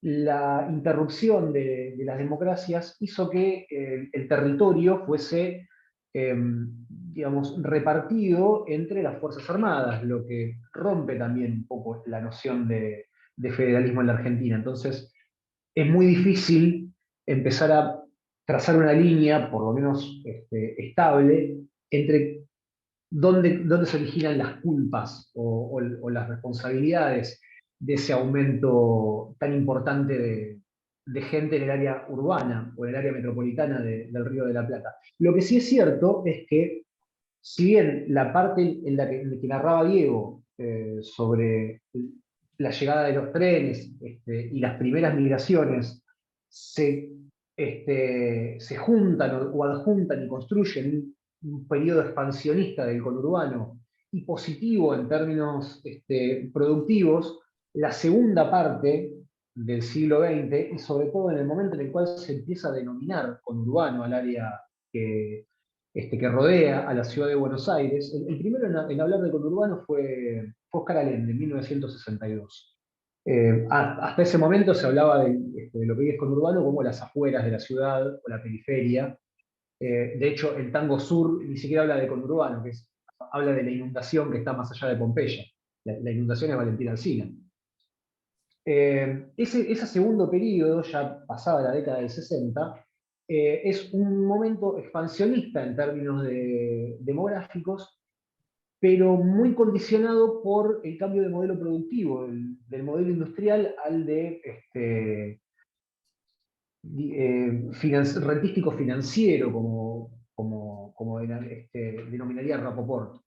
la interrupción de las democracias hizo que el territorio fuese, digamos, repartido entre las Fuerzas Armadas, lo que rompe también un poco la noción de federalismo en la Argentina. Entonces, es muy difícil empezar a trazar una línea, por lo menos estable, entre dónde se originan las culpas o las responsabilidades de ese aumento tan importante de gente en el área urbana o en el área metropolitana del Río de la Plata. Lo que sí es cierto es que, si bien la parte en la que narraba Diego sobre la llegada de los trenes y las primeras migraciones se, se juntan o adjuntan y construyen un periodo expansionista del conurbano y positivo en términos productivos, la segunda parte del siglo XX, y sobre todo en el momento en el cual se empieza a denominar conurbano al área que rodea a la ciudad de Buenos Aires. El primero en hablar de conurbano fue Oscar Allende, en 1962. Hasta ese momento se hablaba de lo que hoy es conurbano como las afueras de la ciudad o la periferia. De hecho, el Tango Sur ni siquiera habla de conurbano, habla de la inundación que está más allá de Pompeya. La inundación es Valentín Alsina. Ese segundo periodo, ya pasada la década del 60, es un momento expansionista en términos demográficos, pero muy condicionado por el cambio de modelo productivo, del modelo industrial al de rentístico financiero, como denominaría Rapoport.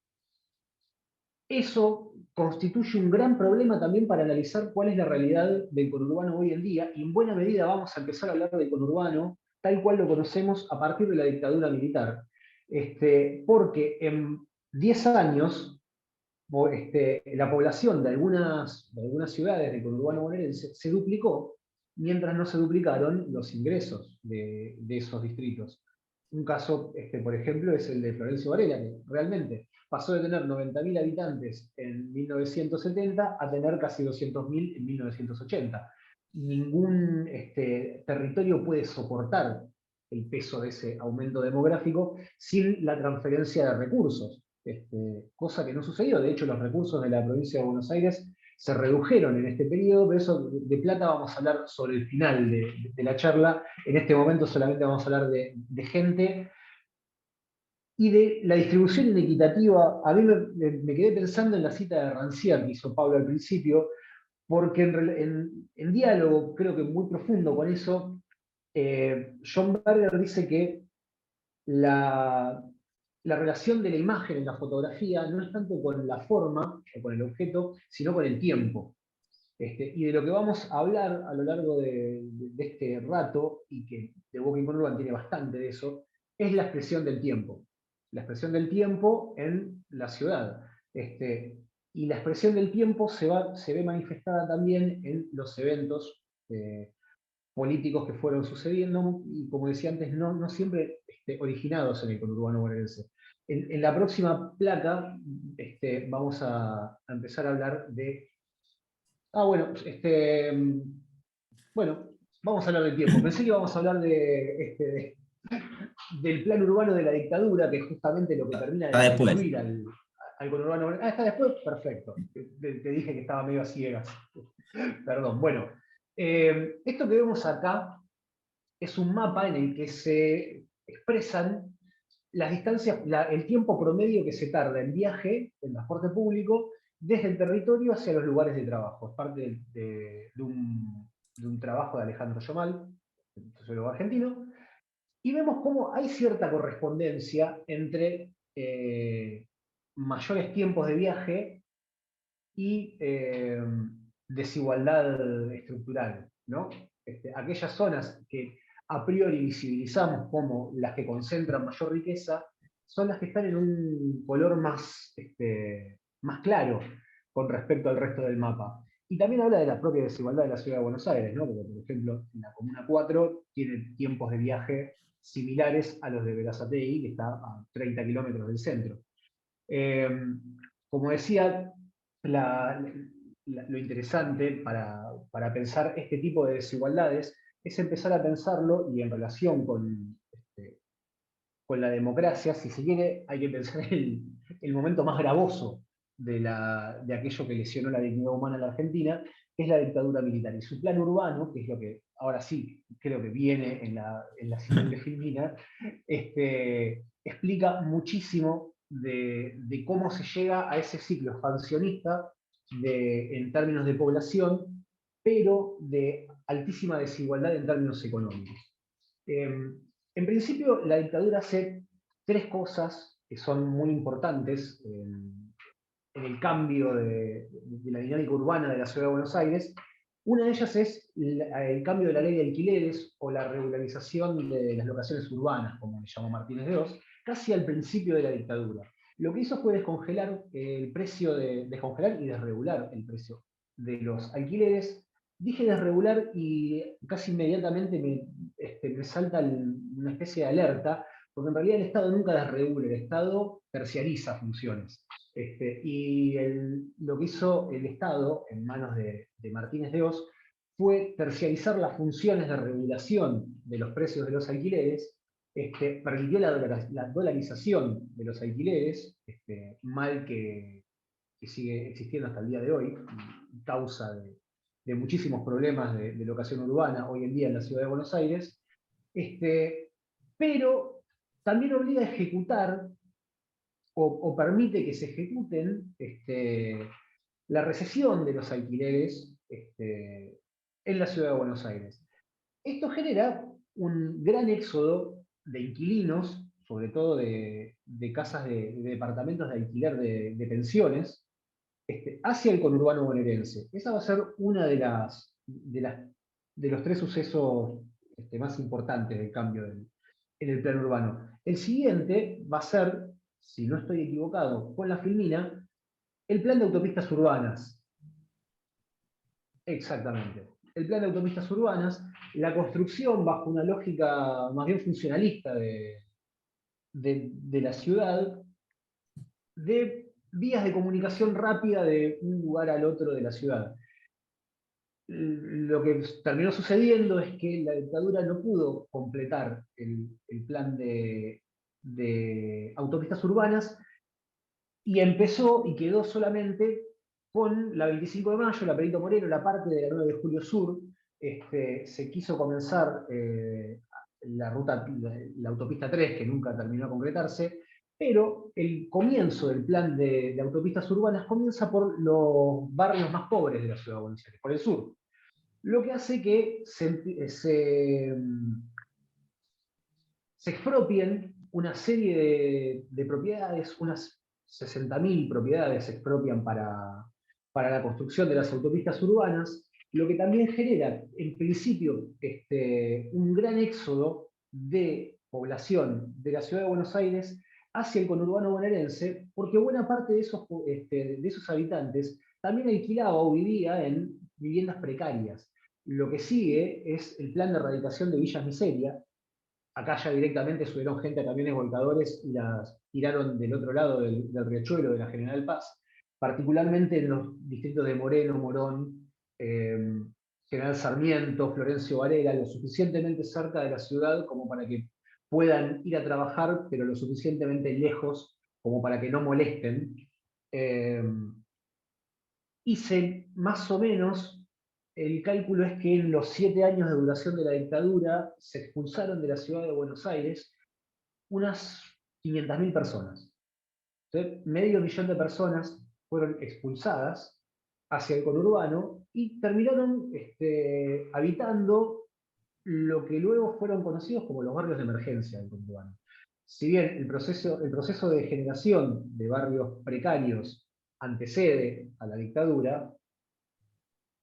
Eso constituye un gran problema también para analizar cuál es la realidad del conurbano hoy en día, y en buena medida vamos a empezar a hablar del conurbano tal cual lo conocemos a partir de la dictadura militar. Porque en 10 años la población de algunas ciudades del conurbano bonaerense se duplicó, mientras no se duplicaron los ingresos de esos distritos. Un caso, por ejemplo, es el de Florencio Varela, que realmente pasó de tener 90.000 habitantes en 1970 a tener casi 200.000 en 1980. Ningún territorio puede soportar el peso de ese aumento demográfico sin la transferencia de recursos, cosa que no sucedió. De hecho, los recursos de la provincia de Buenos Aires se redujeron en este periodo, pero eso de plata vamos a hablar sobre el final de la charla. En este momento solamente vamos a hablar de gente y de la distribución inequitativa. A mí me quedé pensando en la cita de Rancière que hizo Pablo al principio, porque en diálogo, creo que muy profundo con eso, John Berger dice que la, la relación de la imagen en la fotografía no es tanto con la forma o con el objeto, sino con el tiempo. Y de lo que vamos a hablar a lo largo de este rato, y que The Walking Urban tiene bastante de eso, es la expresión del tiempo. La expresión del tiempo en la ciudad. Y la expresión del tiempo se ve manifestada también en los eventos políticos que fueron sucediendo, y como decía antes, no siempre originados en el conurbano bonaerense. En la próxima placa vamos a empezar a hablar de... Ah, bueno, bueno, vamos a hablar del tiempo. Pensé que íbamos a hablar del plan urbano de la dictadura, que es justamente lo que termina de Está después. destruir al conurbano bonaerense. Ah, ¿está después? Perfecto. Te dije que estaba medio a ciegas. Perdón. Bueno, esto que vemos acá es un mapa en el que se expresan las distancias, el tiempo promedio que se tarda en viaje, en transporte público, desde el territorio hacia los lugares de trabajo. Es parte de un trabajo de Alejandro Yomal, sociólogo argentino, y vemos cómo hay cierta correspondencia entre mayores tiempos de viaje y desigualdad estructural, ¿no? Aquellas zonas que a priori visibilizamos como las que concentran mayor riqueza son las que están en un color más claro con respecto al resto del mapa. Y también habla de la propia desigualdad de la ciudad de Buenos Aires, ¿no? Porque, por ejemplo, en la Comuna 4 tiene tiempos de viaje similares a los de Berazategui, que está a 30 kilómetros del centro. Como decía, la lo interesante para pensar este tipo de desigualdades es empezar a pensarlo y en relación con la democracia, si se quiere, hay que pensar el momento más gravoso de aquello que lesionó la dignidad humana en la Argentina, que es la dictadura militar. Y su plan urbano, que es lo que ahora sí creo que viene en la siguiente filmina, explica muchísimo de cómo se llega a ese ciclo expansionista en términos de población, pero de altísima desigualdad en términos económicos. En principio, la dictadura hace tres cosas que son muy importantes en el cambio de la dinámica urbana de la ciudad de Buenos Aires. Una de ellas es el cambio de la ley de alquileres o la regularización de las locaciones urbanas, como le llamó Martínez de Oz, casi al principio de la dictadura. Lo que hizo fue descongelar el precio descongelar y desregular el precio de los alquileres. Dije desregular y casi inmediatamente me salta una especie de alerta, porque en realidad el Estado nunca desregula, el Estado terciariza funciones. Lo que hizo el Estado, en manos de Martínez de Oz, fue terciarizar las funciones de regulación de los precios de los alquileres, permitió la dolarización de los alquileres, mal que sigue existiendo hasta el día de hoy, causa de muchísimos problemas de locación urbana hoy en día en la ciudad de Buenos Aires, pero también obliga a ejecutar o permite que se ejecuten la recesión de los alquileres en la ciudad de Buenos Aires. Esto genera un gran éxodo de inquilinos, sobre todo de casas de departamentos de alquiler de pensiones, hacia el conurbano bonaerense. Esa va a ser una de los tres sucesos más importantes del cambio en el plano urbano. El siguiente va a ser, si no estoy equivocado, con la Filmina, el plan de autopistas urbanas. Exactamente. El plan de autopistas urbanas, la construcción bajo una lógica más bien funcionalista de la ciudad, de vías de comunicación rápida de un lugar al otro de la ciudad. Lo que terminó sucediendo es que la dictadura no pudo completar el plan de autopistas urbanas y empezó y quedó solamente con la 25 de mayo, la Perito Moreno, la parte de la 9 de Julio Sur. Se quiso comenzar la autopista 3, que nunca terminó de concretarse, pero el comienzo del plan de autopistas urbanas comienza por los barrios más pobres de la ciudad de Buenos Aires, por el sur. Lo que hace que se expropien una serie de propiedades, unas 60.000 propiedades se expropian para la construcción de las autopistas urbanas, lo que también genera, en principio, un gran éxodo de población de la ciudad de Buenos Aires hacia el conurbano bonaerense, porque buena parte de esos habitantes también alquilaba o vivía en viviendas precarias. Lo que sigue es el plan de erradicación de villas miseria. Acá ya directamente subieron gente a camiones volcadores y las tiraron del otro lado del riachuelo de la General Paz, particularmente en los distritos de Moreno, Morón, General Sarmiento, Florencio Varela, lo suficientemente cerca de la ciudad como para que puedan ir a trabajar, pero lo suficientemente lejos como para que no molesten. Hice más o menos, el cálculo es que en los 7 años de duración de la dictadura se expulsaron de la ciudad de Buenos Aires unas 500.000 personas. Entonces, medio millón de personas fueron expulsadas hacia el conurbano y terminaron habitando lo que luego fueron conocidos como los barrios de emergencia del conurbano. Si bien el proceso de generación de barrios precarios antecede a la dictadura,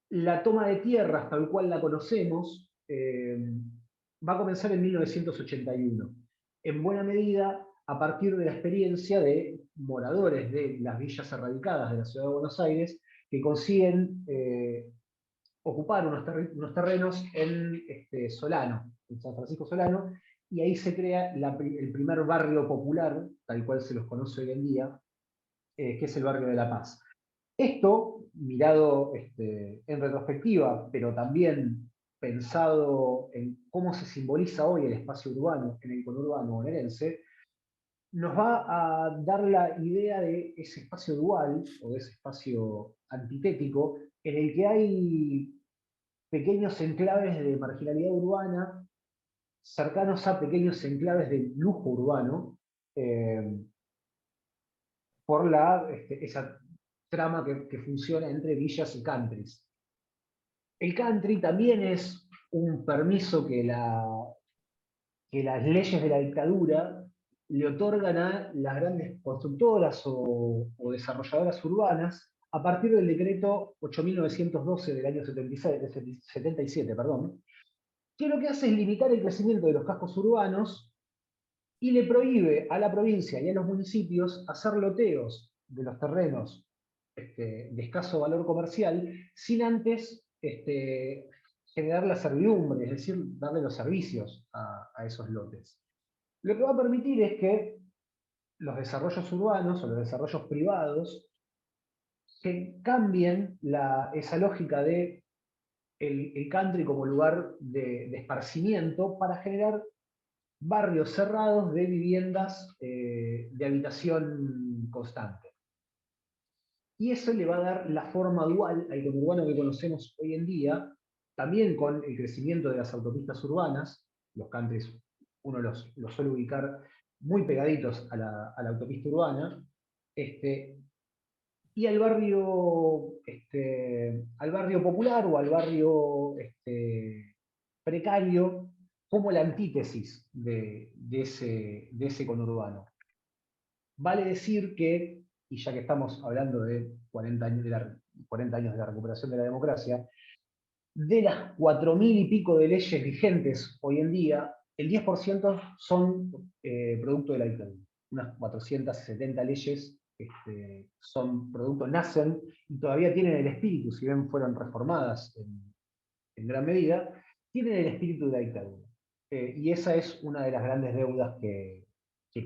la toma de tierras tal cual la conocemos va a comenzar en 1981, en buena medida a partir de la experiencia de moradores de las villas erradicadas de la ciudad de Buenos Aires que consiguen ocupar unos terrenos en Solano, en San Francisco Solano, y ahí se crea el primer barrio popular, tal cual se los conoce hoy en día, que es el barrio de La Paz. Esto mirado en retrospectiva, pero también pensado en cómo se simboliza hoy el espacio urbano en el conurbano bonaerense, nos va a dar la idea de ese espacio dual o de ese espacio antitético en el que hay pequeños enclaves de marginalidad urbana cercanos a pequeños enclaves de lujo urbano por esa trama que funciona entre villas y countries. El country también es un permiso que las leyes de la dictadura le otorgan a las grandes constructoras o desarrolladoras urbanas a partir del decreto 8.912 del año 77, perdón, que lo que hace es limitar el crecimiento de los cascos urbanos y le prohíbe a la provincia y a los municipios hacer loteos de los terrenos de escaso valor comercial sin antes generar la servidumbre, es decir, darle los servicios a esos lotes. Lo que va a permitir es que los desarrollos urbanos o los desarrollos privados que cambien esa lógica de el country como lugar de esparcimiento para generar barrios cerrados de viviendas de habitación constante. Y eso le va a dar la forma dual al conurbano que conocemos hoy en día, también con el crecimiento de las autopistas urbanas. Los countries uno los suele ubicar muy pegaditos a la autopista urbana, y al barrio popular o al barrio precario como la antítesis de ese conurbano. Vale decir que, y ya que estamos hablando de 40 años de la recuperación de la democracia, de las 4.000 y pico de leyes vigentes hoy en día, el 10% son producto de la dictadura. Unas 470 leyes nacen y todavía tienen el espíritu, si bien fueron reformadas en gran medida, tienen el espíritu de la dictadura. Y esa es una de las grandes deudas que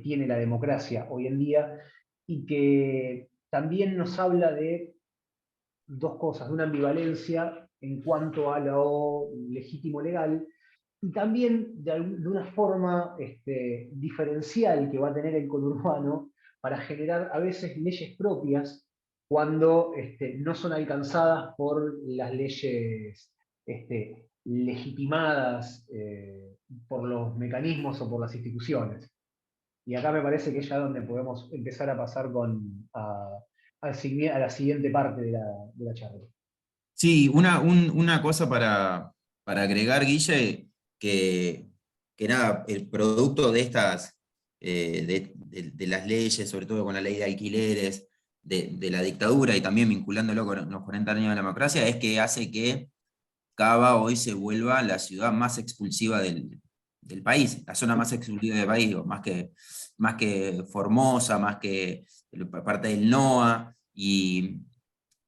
tiene la democracia hoy en día y que también nos habla de dos cosas, de una ambivalencia en cuanto a lo legítimo legal y también de una forma diferencial que va a tener el conurbano para generar a veces leyes propias cuando no son alcanzadas por las leyes legitimadas por los mecanismos o por las instituciones. Y acá me parece que es ya donde podemos empezar a pasar a la siguiente parte de la charla. Sí, una cosa para agregar, Guille, que nada, el producto de estas, de las leyes, sobre todo con la ley de alquileres, de la dictadura y también vinculándolo con los 40 años de la democracia, es que hace que Cava hoy se vuelva la ciudad más expulsiva del país, la zona más expulsiva del país, más que Formosa, más que parte del NOA, y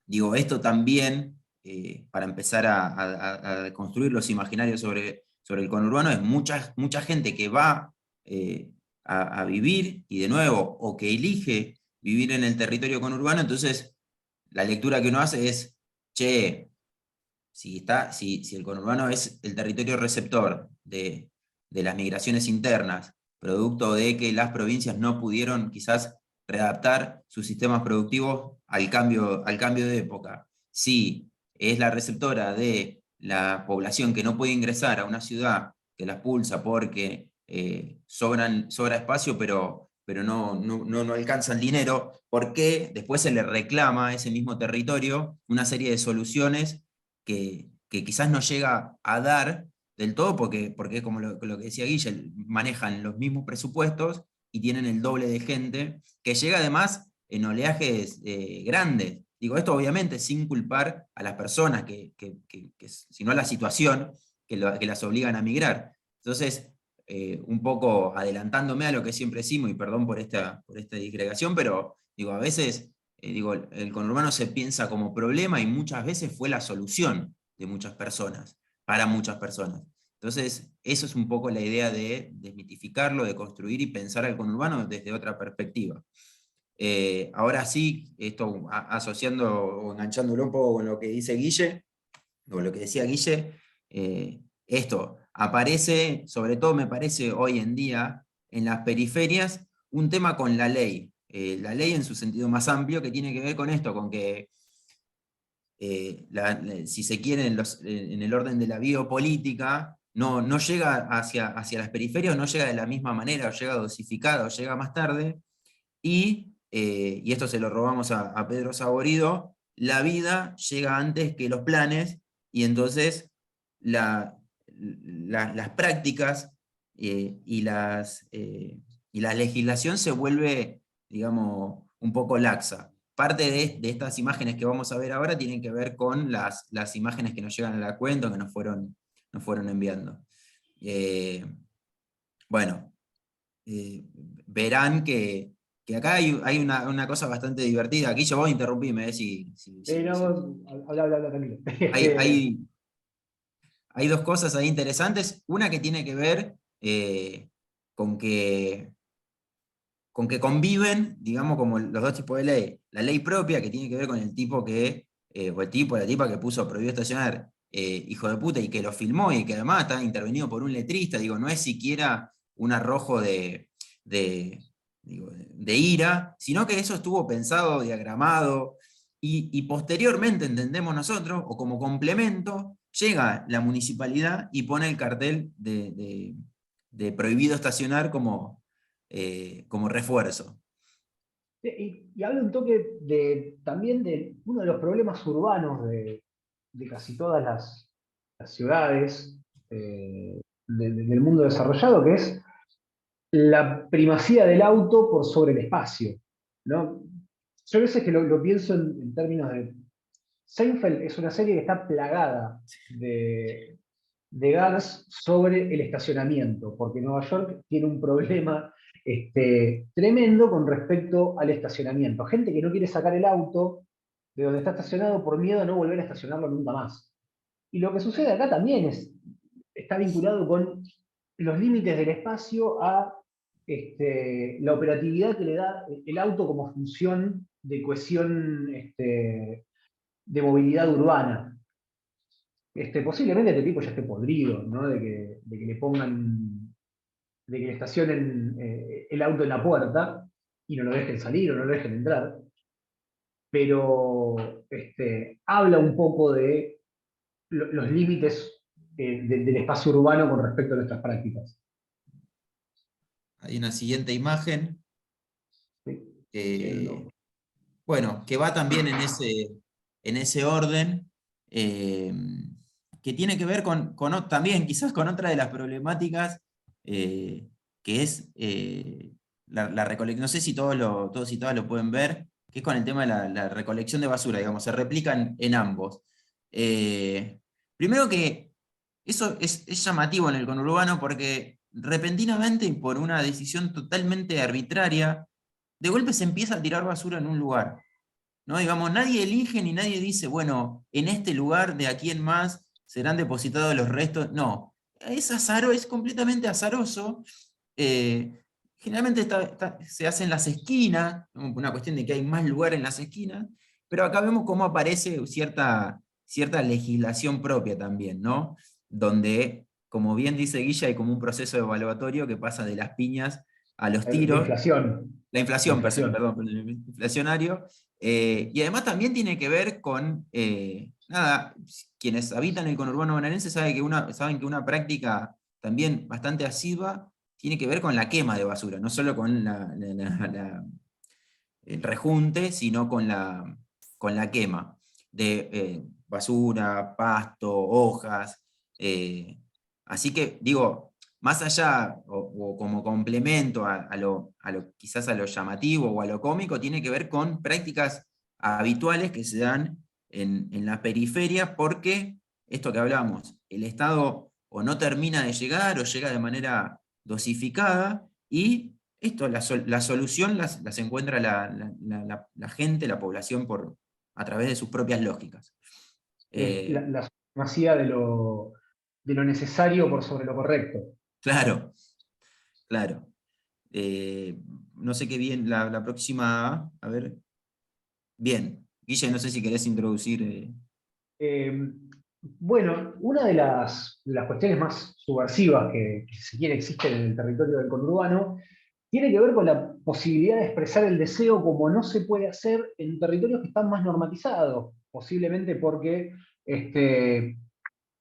digo, esto también, para empezar a construir los imaginarios sobre el conurbano, es mucha gente que va a vivir, y de nuevo, o que elige vivir en el territorio conurbano. Entonces la lectura que uno hace es, che, si el conurbano es el territorio receptor de las migraciones internas, producto de que las provincias no pudieron quizás readaptar sus sistemas productivos al cambio de época, si es la receptora de la población que no puede ingresar a una ciudad que la expulsa porque sobra espacio, pero no alcanza el dinero, ¿por qué después se le reclama a ese mismo territorio una serie de soluciones que quizás no llega a dar del todo, porque como lo que decía Guille, manejan los mismos presupuestos y tienen el doble de gente, que llega además en oleajes grandes? Digo, esto obviamente sin culpar a las personas, sino a la situación que las obligan a migrar. Entonces, un poco adelantándome a lo que siempre decimos, y perdón por esta disgregación, pero digo, a veces el conurbano se piensa como problema y muchas veces fue la solución de muchas personas, para muchas personas. Entonces, eso es un poco la idea de desmitificarlo, de construir y pensar al conurbano desde otra perspectiva. Ahora sí, esto asociando o enganchándolo un poco con lo que dice Guille, o lo que decía Guille, esto aparece, sobre todo me parece hoy en día, en las periferias, un tema con la ley. La ley en su sentido más amplio, que tiene que ver con esto, con que si se quiere, en el orden de la biopolítica, no llega hacia las periferias, no llega de la misma manera, o llega dosificada, o llega más tarde, y esto se lo robamos a Pedro Saborido, la vida llega antes que los planes, y entonces las prácticas y la legislación se vuelve, digamos, un poco laxa. Parte de estas imágenes que vamos a ver ahora tienen que ver con las imágenes que nos llegan a la cuenta, que nos fueron enviando. Bueno, verán que acá hay una cosa bastante divertida. Aquí yo voy a interrumpirme, No, habla, Camilo. hay, hay dos cosas ahí interesantes. Una que tiene que ver con que, con que conviven, digamos, como los dos tipos de ley. La ley propia, que tiene que ver con el tipo o el tipo, la tipa que puso prohibido estacionar, hijo de puta, y que lo filmó, y que además está intervenido por un letrista, digo, no es siquiera un arrojo de ira, sino que eso estuvo pensado, diagramado, y posteriormente entendemos nosotros, o como complemento, llega la municipalidad y pone el cartel de prohibido estacionar como refuerzo. Y habla un toque también de uno de los problemas urbanos de casi todas las ciudades del mundo desarrollado, que es la primacía del auto por sobre el espacio, ¿no? Yo a veces que lo pienso en términos de... Seinfeld es una serie que está plagada de gags sobre el estacionamiento, porque Nueva York tiene un problema tremendo con respecto al estacionamiento. Gente que no quiere sacar el auto de donde está estacionado por miedo a no volver a estacionarlo nunca más. Y lo que sucede acá también está vinculado con los límites del espacio a la operatividad que le da el auto como función de cohesión de movilidad urbana. Posiblemente este tipo ya esté podrido, ¿no? De que le pongan, de que le estacionen el auto en la puerta y no lo dejen salir o no lo dejen entrar, pero habla un poco de los límites del espacio urbano con respecto a nuestras prácticas. Hay una siguiente imagen, Sí. bueno, que va también en ese orden, que tiene que ver también quizás con otra de las problemáticas, que es la recolección, no sé si todos y todas lo pueden ver, que es con el tema de la recolección de basura, digamos, se replican en ambos. Primero que eso es llamativo en el conurbano porque repentinamente y por una decisión totalmente arbitraria, de golpe se empieza a tirar basura en un lugar, ¿no? Digamos, nadie elige ni nadie dice, bueno, en este lugar de aquí en más serán depositados los restos. No, es completamente azaroso. Generalmente se hace en las esquinas, ¿no? Una cuestión de que hay más lugar en las esquinas, pero acá vemos cómo aparece cierta legislación propia también, ¿no? Donde, como bien dice Guilla, hay como un proceso evaluatorio que pasa de las piñas a los La tiros. inflación. La La inflación, inflación. perdón, el inflacionario. Y además también tiene que ver con, nada, quienes habitan el conurbano bonaerense saben que una práctica también bastante asidua tiene que ver con la quema de basura, no solo con el rejunte, sino con la quema de basura, pasto, hojas. Así que, digo, más allá o como complemento quizás a lo llamativo o a lo cómico, tiene que ver con prácticas habituales que se dan en la periferia, porque esto que hablamos, el Estado o no termina de llegar o llega de manera dosificada, y la solución las encuentra la gente, la población, a través de sus propias lógicas. Es la supremacía de lo necesario por sobre lo correcto. Claro, claro. No sé qué bien, la próxima, a ver. Bien, Guille, no sé si querés introducir. Eh, bueno, una de las cuestiones más subversivas que si quiere existen en el territorio del conurbano tiene que ver con la posibilidad de expresar el deseo como no se puede hacer en territorios que están más normatizados, posiblemente porque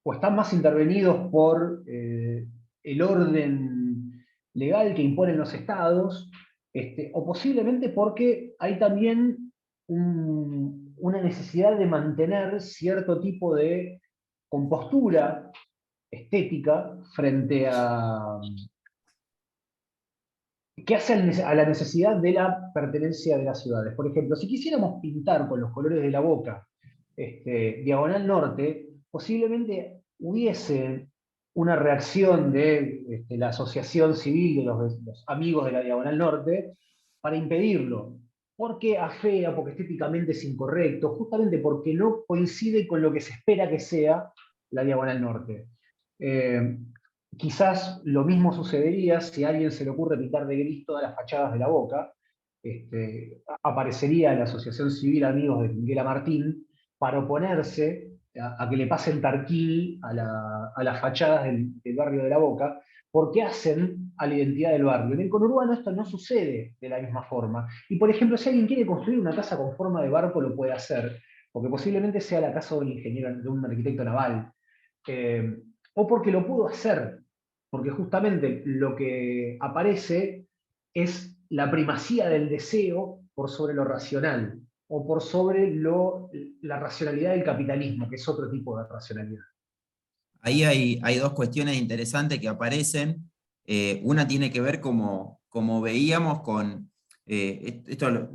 o están más intervenidos por el orden legal que imponen los estados, o posiblemente porque hay también una necesidad de mantener cierto tipo de compostura estética frente a que hace a la necesidad de la pertenencia de las ciudades. Por ejemplo, si quisiéramos pintar con los colores de la Boca Diagonal Norte, posiblemente hubiese una reacción de la asociación civil de los amigos de la Diagonal Norte para impedirlo, porque afea, porque estéticamente es incorrecto, justamente porque no coincide con lo que se espera que sea la Diagonal Norte. Eh, Quizás lo mismo sucedería si a alguien se le ocurre pintar de gris todas las fachadas de la Boca. Aparecería la Asociación Civil Amigos de Miguel Martín para oponerse a que le pasen Tarquini a las fachadas del barrio de la Boca, porque hacen a la identidad del barrio. En el conurbano esto no sucede de la misma forma. Y por ejemplo, si alguien quiere construir una casa con forma de barco, lo puede hacer, porque posiblemente sea la casa de un ingeniero, de un arquitecto naval. Eh, o porque lo pudo hacer, porque justamente lo que aparece es la primacía del deseo por sobre lo racional, o por sobre la racionalidad del capitalismo, que es otro tipo de racionalidad. Ahí hay dos cuestiones interesantes que aparecen. Una tiene que ver como veíamos con, esto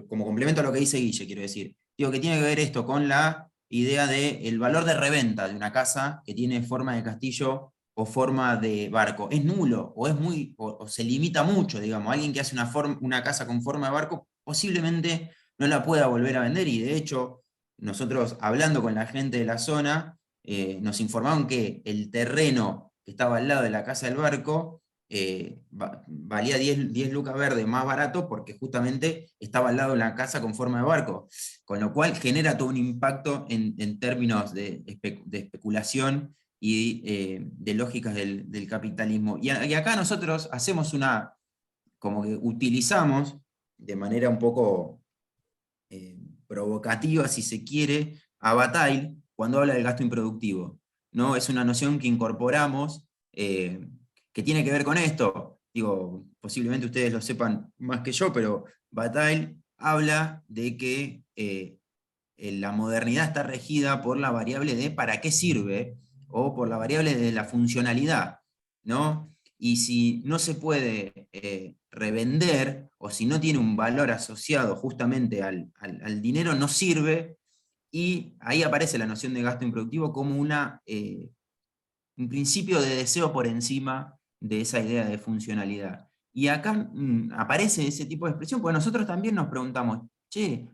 como complemento a lo que dice Guille, quiero decir. Digo que tiene que ver esto con la idea del valor de reventa de una casa que tiene forma de castillo o forma de barco. Es nulo o, o se limita mucho, digamos. Alguien que hace una casa con forma de barco posiblemente no la pueda volver a vender, y de hecho nosotros hablando con la gente de la zona, nos informaron que el terreno que estaba al lado de la casa del barco valía 10 lucas verdes más barato porque justamente estaba al lado de la casa con forma de barco, con lo cual genera todo un impacto en términos de especulación y de lógicas del capitalismo. Y acá nosotros hacemos como que utilizamos de manera un poco provocativa, si se quiere, a Bataille cuando habla del gasto improductivo, ¿no? Es una noción que incorporamos que tiene que ver con esto. Digo, posiblemente ustedes lo sepan más que yo, pero Bataille habla de que la modernidad está regida por la variable de para qué sirve, o por la variable de la funcionalidad, ¿no? Y si no se puede revender, o si no tiene un valor asociado justamente al dinero, no sirve, y ahí aparece la noción de gasto improductivo como un principio de deseo por encima de esa idea de funcionalidad. Y acá aparece ese tipo de expresión, porque nosotros también nos preguntamos, che,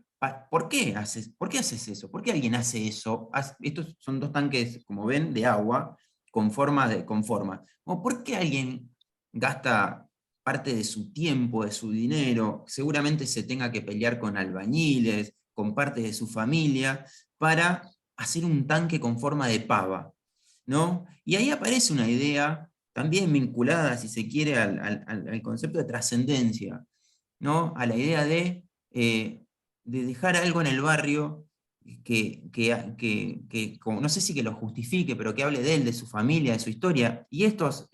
¿por qué haces eso? ¿Por qué alguien hace eso? Estos son dos tanques, como ven, de agua, con forma. ¿O por qué alguien gasta parte de su tiempo, de su dinero, seguramente se tenga que pelear con albañiles, con parte de su familia, para hacer un tanque con forma de pava, ¿no? Y ahí aparece una idea también vinculada, si se quiere, al concepto de trascendencia, ¿no? A la idea de dejar algo en el barrio como, no sé si que lo justifique, pero que hable de él, de su familia, de su historia. Y estos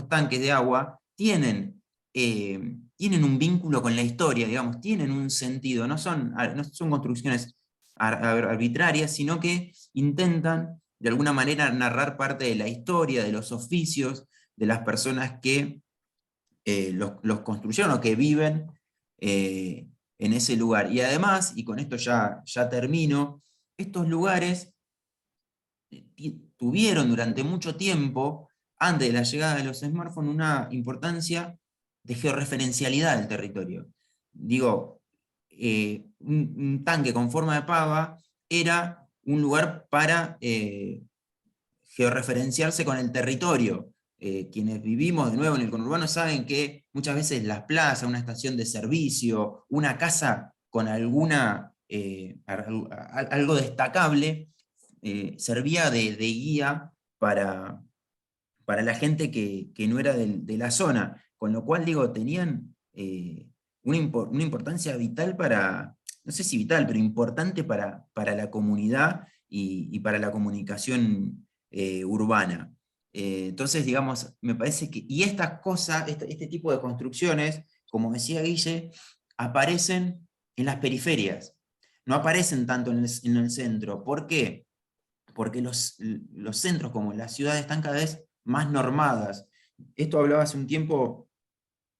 tanques de agua tienen un vínculo con la historia, digamos, tienen un sentido, no son construcciones arbitrarias, sino que intentan de alguna manera narrar parte de la historia, de los oficios, de las personas que los construyeron o que viven en ese lugar. Y además, y con esto ya termino, estos lugares tuvieron durante mucho tiempo, antes de la llegada de los smartphones, una importancia de georreferencialidad del territorio. Digo, un tanque con forma de pava era un lugar para georreferenciarse con el territorio. quienes vivimos de nuevo en el conurbano saben que muchas veces las plazas, una estación de servicio, una casa con algo destacable, servía de guía para la gente que no era de la zona, con lo cual, digo, tenían una importancia vital no sé si vital, pero importante para la comunidad y para la comunicación urbana. Entonces, digamos, me parece que, y estas cosas, este tipo de construcciones, como decía Guille, aparecen en las periferias, no aparecen tanto en el centro. ¿Por qué? Porque los centros, como las ciudades, están cada vez más normadas. Esto hablaba hace un tiempo,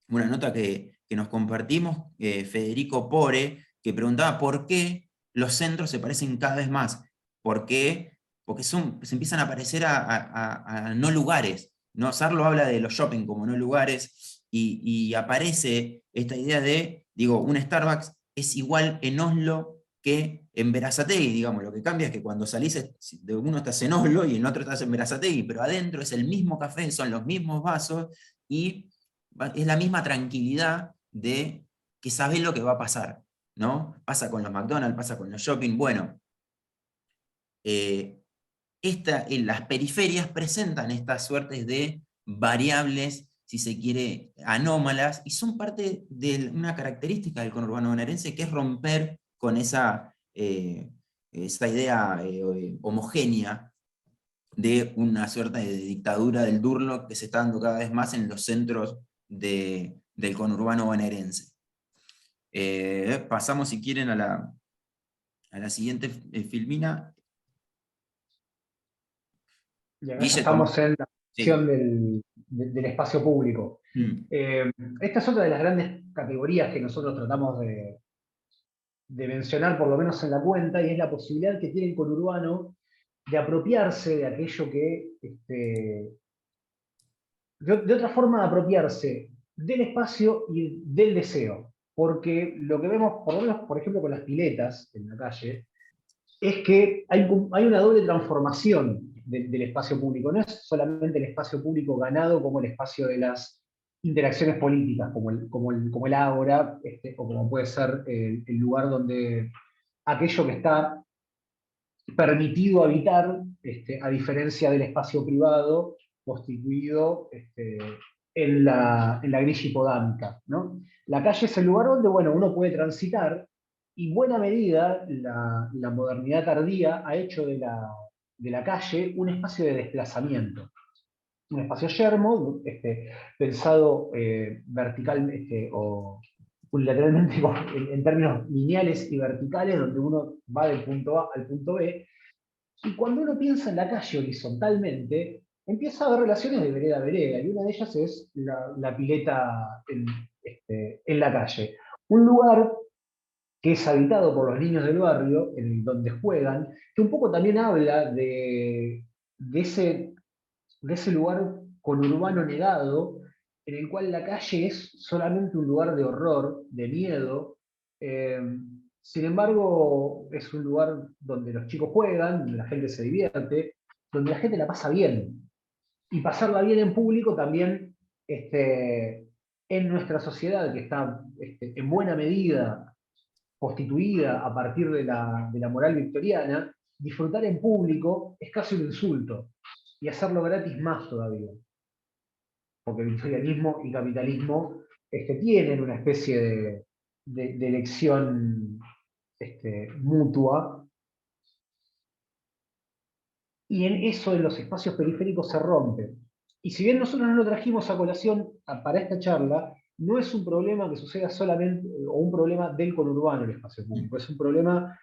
una nota que nos compartimos, Federico Pore, que preguntaba por qué los centros se parecen cada vez más. ¿Por qué? Porque se empiezan a parecer a no lugares. ¿No? Sarlo habla de los shopping como no lugares, y aparece esta idea de, digo, un Starbucks es igual en Oslo que en Berazategui, digamos. Lo que cambia es que cuando salís, de uno estás en Oslo y en otro estás en Berazategui, pero adentro es el mismo café, son los mismos vasos, y es la misma tranquilidad de que sabés lo que va a pasar, ¿no? Pasa con los McDonald's, pasa con los shopping. Bueno, las periferias presentan estas suertes de variables, si se quiere, anómalas, y son parte de una característica del conurbano bonaerense, que es romper con esa idea homogénea de una suerte de dictadura del Durlock que se está dando cada vez más en los centros del conurbano bonaerense. Pasamos, si quieren, a la siguiente filmina. Y acá ya Guille, estamos en la cuestión sí. del espacio público. Esta es otra de las grandes categorías que nosotros tratamos de mencionar, por lo menos en la cuenta, y es la posibilidad que tiene el conurbano de apropiarse de aquello que, de otra forma de apropiarse del espacio y del deseo. Porque lo que vemos, por lo menos, por ejemplo, con las piletas en la calle, es que hay una doble transformación del espacio público. No es solamente el espacio público ganado como el espacio de las interacciones políticas, como el ágora, o como puede ser el lugar donde aquello que está permitido habitar, a diferencia del espacio privado constituido en la grilla hipodámica, ¿no? La calle es el lugar donde, bueno, uno puede transitar, y en buena medida la modernidad tardía ha hecho de la calle un espacio de desplazamiento, un espacio yermo, pensado vertical, o unilateralmente en términos lineales y verticales, donde uno va del punto A al punto B. Y cuando uno piensa en la calle horizontalmente, empieza a haber relaciones de vereda a vereda, y una de ellas es la pileta en la calle. Un lugar que es habitado por los niños del barrio, en donde juegan, que un poco también habla de ese lugar conurbano negado, en el cual la calle es solamente un lugar de horror, de miedo. eh, Sin embargo, es un lugar donde los chicos juegan, donde la gente se divierte, donde la gente la pasa bien. Y pasarla bien en público también, en nuestra sociedad, que está en buena medida constituida a partir de la moral victoriana, disfrutar en público es casi un insulto. Y hacerlo gratis más todavía. Porque victorianismo y capitalismo tienen una especie de elección mutua, y en eso en los espacios periféricos se rompe. Y si bien nosotros no lo trajimos a colación para esta charla, no es un problema que suceda solamente, o un problema del conurbano el espacio público, es un problema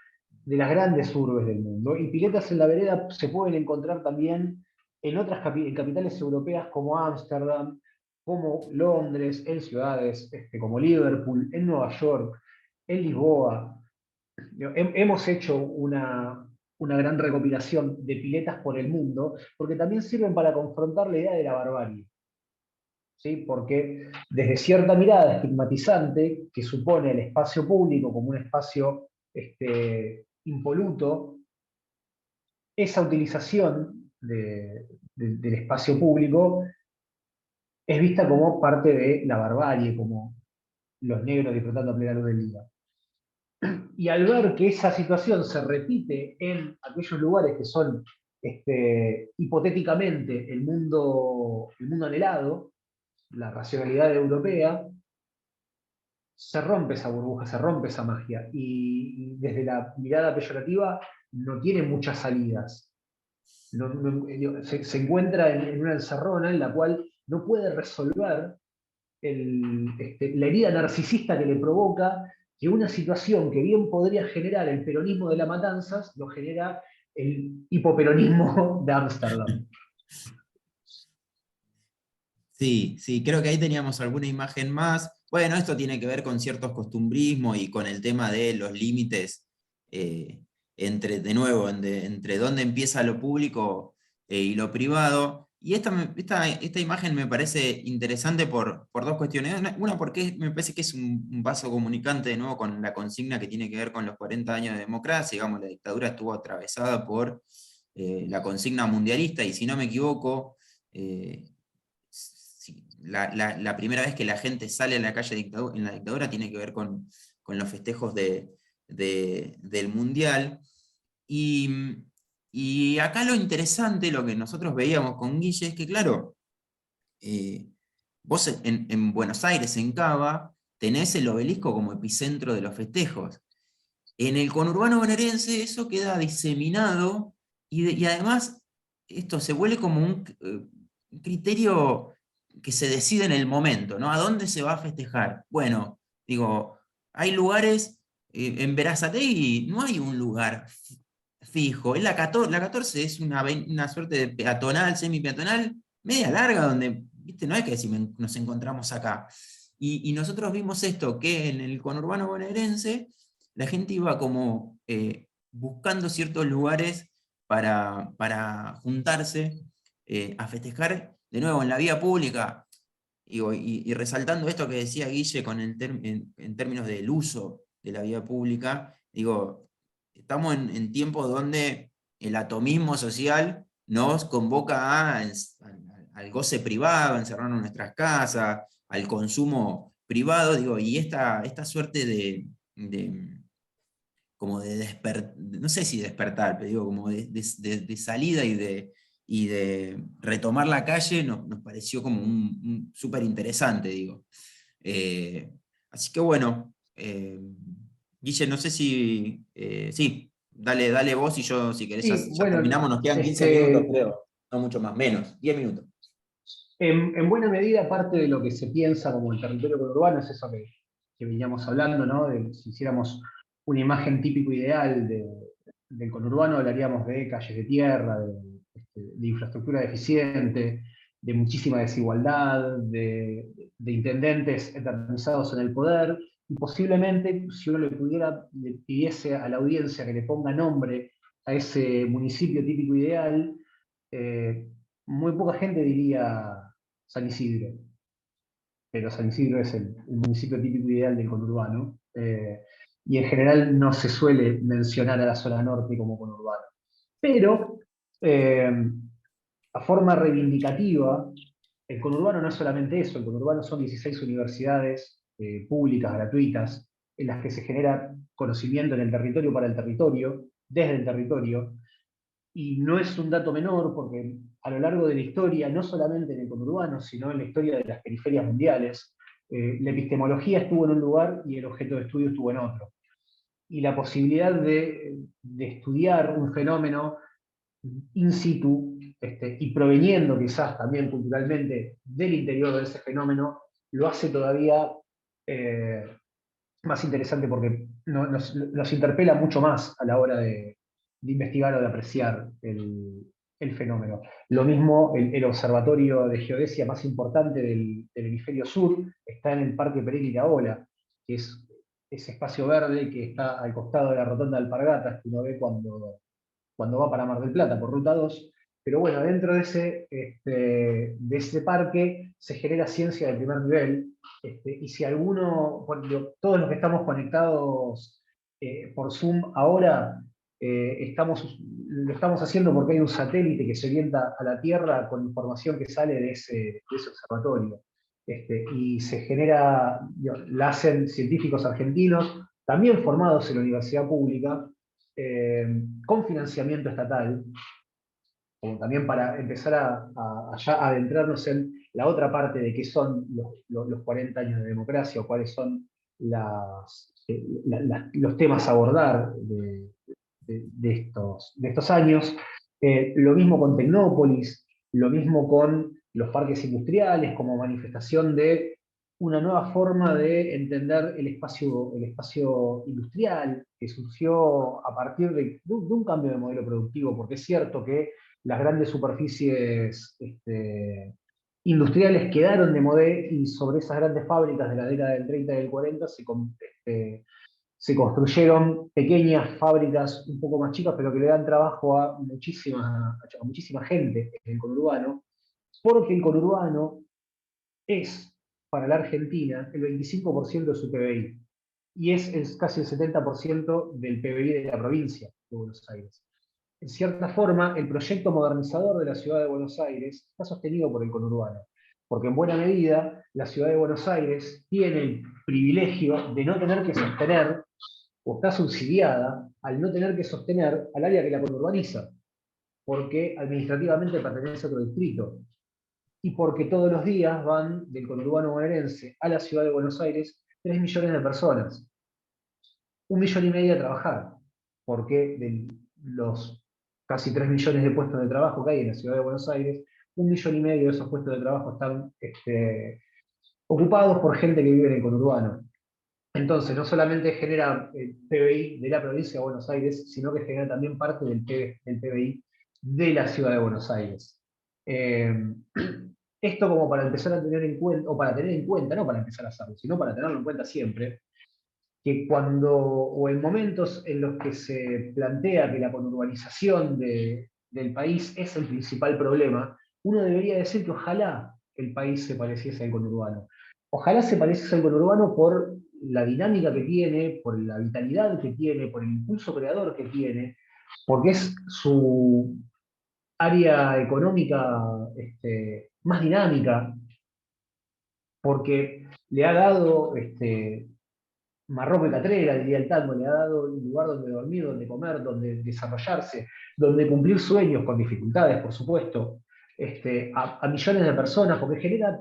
de las grandes urbes del mundo. Y piletas en la vereda se pueden encontrar también en otras capitales europeas como Ámsterdam, como Londres, en ciudades como Liverpool, en Nueva York, en Lisboa. Hemos hecho una gran recopilación de piletas por el mundo, porque también sirven para confrontar la idea de la barbarie. ¿Sí? Porque desde cierta mirada estigmatizante, que supone el espacio público como un espacio impoluto, esa utilización del espacio público es vista como parte de la barbarie, como los negros disfrutando a plena luz del día. Y al ver que esa situación se repite en aquellos lugares que son hipotéticamente el mundo anhelado, la racionalidad europea, se rompe esa burbuja, se rompe esa magia. Y desde la mirada peyorativa no tiene muchas salidas. Se encuentra en una encerrona en la cual no puede resolver la herida narcisista que le provoca que una situación que bien podría generar el peronismo de las matanzas, lo genera el hipoperonismo de Ámsterdam. Sí, sí, creo que ahí teníamos alguna imagen más. Bueno, esto tiene que ver con ciertos costumbrismos y con el tema de los límites entre, de nuevo, entre dónde empieza lo público y lo privado. Y esta imagen me parece interesante por dos cuestiones. Una, porque me parece que es un vaso comunicante de nuevo con la consigna que tiene que ver con los 40 años de democracia. Digamos, la dictadura estuvo atravesada por la consigna mundialista, y si no me equivoco, sí, la primera vez que la gente sale a la calle en la dictadura tiene que ver con los festejos del Mundial. Y, y acá lo interesante, lo que nosotros veíamos con Guille, es que, claro, vos en Buenos Aires, en Cava, tenés el obelisco como epicentro de los festejos. En el conurbano bonaerense eso queda diseminado, y además esto se vuelve como un criterio que se decide en el momento, ¿no? ¿A dónde se va a festejar? Bueno, digo, hay lugares, en Berazategui no hay un lugar fijo, es la 14 es una suerte de peatonal, semi-peatonal, media larga, donde, ¿viste? No es que decir nos encontramos acá. Y nosotros vimos esto, que en el conurbano bonaerense la gente iba como buscando ciertos lugares para juntarse a festejar de nuevo en la vía pública. Y resaltando esto que decía Guille con en términos del uso de la vía pública, digo, estamos en tiempos donde el atomismo social nos convoca al goce privado, a encerrarnos en nuestras casas, al consumo privado, digo, y esta suerte como de despertar, no sé si despertar, pero digo, como de salida y de retomar la calle, nos pareció como un súper interesante, digo. Así que bueno, Guille, no sé si, sí, dale vos, y yo, si querés, Sí, ya bueno, terminamos, nos quedan 15 minutos, creo, no mucho más, menos, 10 minutos. en buena medida, parte de lo que se piensa como el territorio conurbano es eso que veníamos hablando, ¿no? Si hiciéramos una imagen típico ideal del conurbano, hablaríamos de calles de tierra, de infraestructura deficiente, de muchísima desigualdad, de intendentes eternizados en el poder, y posiblemente, si uno le pidiese a la audiencia que le ponga nombre a ese municipio típico ideal, eh, muy poca gente diría San Isidro, pero San Isidro es el municipio típico ideal del conurbano, y en general no se suele mencionar a la zona norte como conurbano. Pero, eh, a forma reivindicativa, el conurbano no es solamente eso, el conurbano son 16 universidades públicas, gratuitas, en las que se genera conocimiento en el territorio para el territorio, desde el territorio, y no es un dato menor porque a lo largo de la historia, no solamente en el conurbano, sino en la historia de las periferias mundiales, la epistemología estuvo en un lugar y el objeto de estudio estuvo en otro. Y la posibilidad de estudiar un fenómeno in situ, y proveniendo quizás también culturalmente del interior de ese fenómeno, lo hace todavía más interesante porque nos interpela mucho más a la hora de investigar o de apreciar el fenómeno. Lo mismo, el observatorio de geodesia más importante del hemisferio sur está en el Parque Pereira Iraola, que es ese espacio verde que está al costado de la rotonda de Alpargatas, que uno ve cuando va para Mar del Plata por Ruta 2. Pero bueno, dentro de ese parque se genera ciencia de primer nivel, y si alguno, todos los que estamos conectados por Zoom ahora, lo estamos haciendo porque hay un satélite que se orienta a la Tierra con información que sale de ese observatorio. Y se genera, la hacen científicos argentinos, también formados en la universidad pública, con financiamiento estatal, como también para empezar a ya adentrarnos en la otra parte de qué son los 40 años de democracia, o cuáles son los temas a abordar de estos años. Lo mismo con Tecnópolis, lo mismo con los parques industriales, como manifestación de una nueva forma de entender el espacio industrial, que surgió a partir de un cambio de modelo productivo, porque es cierto que las grandes superficies industriales quedaron de modé, y sobre esas grandes fábricas de la década del 30 y del 40 se construyeron pequeñas fábricas un poco más chicas, pero que le dan trabajo a muchísima gente en el conurbano, porque el conurbano es, para la Argentina, el 25% de su PBI, y es casi el 70% del PBI de la provincia de Buenos Aires. En cierta forma, el proyecto modernizador de la ciudad de Buenos Aires está sostenido por el conurbano, porque en buena medida la ciudad de Buenos Aires tiene el privilegio de no tener que sostener, o está subsidiada al no tener que sostener al área que la conurbaniza, porque administrativamente pertenece a otro distrito, y porque todos los días van del conurbano bonaerense a la ciudad de Buenos Aires 3 millones de personas, 1,5 millones a trabajar, porque de los casi 3 millones de puestos de trabajo que hay en la ciudad de Buenos Aires, 1,5 millones de esos puestos de trabajo están ocupados por gente que vive en el conurbano. Entonces, no solamente genera el PBI de la provincia de Buenos Aires, sino que genera también parte del PBI de la ciudad de Buenos Aires. Esto como para empezar a tener en cuenta, o para tener en cuenta, no para empezar a hacerlo, sino para tenerlo en cuenta siempre, que cuando, o en momentos en los que se plantea que la conurbanización del país es el principal problema, uno debería decir que ojalá el país se pareciese al conurbano. Ojalá se pareciese al conurbano por la dinámica que tiene, por la vitalidad que tiene, por el impulso creador que tiene, porque es su área económica más dinámica, porque le ha dado Marroco Catrera, diría el tango, le ha dado un lugar donde dormir, donde comer, donde desarrollarse, donde cumplir sueños, con dificultades, por supuesto, a millones de personas, porque genera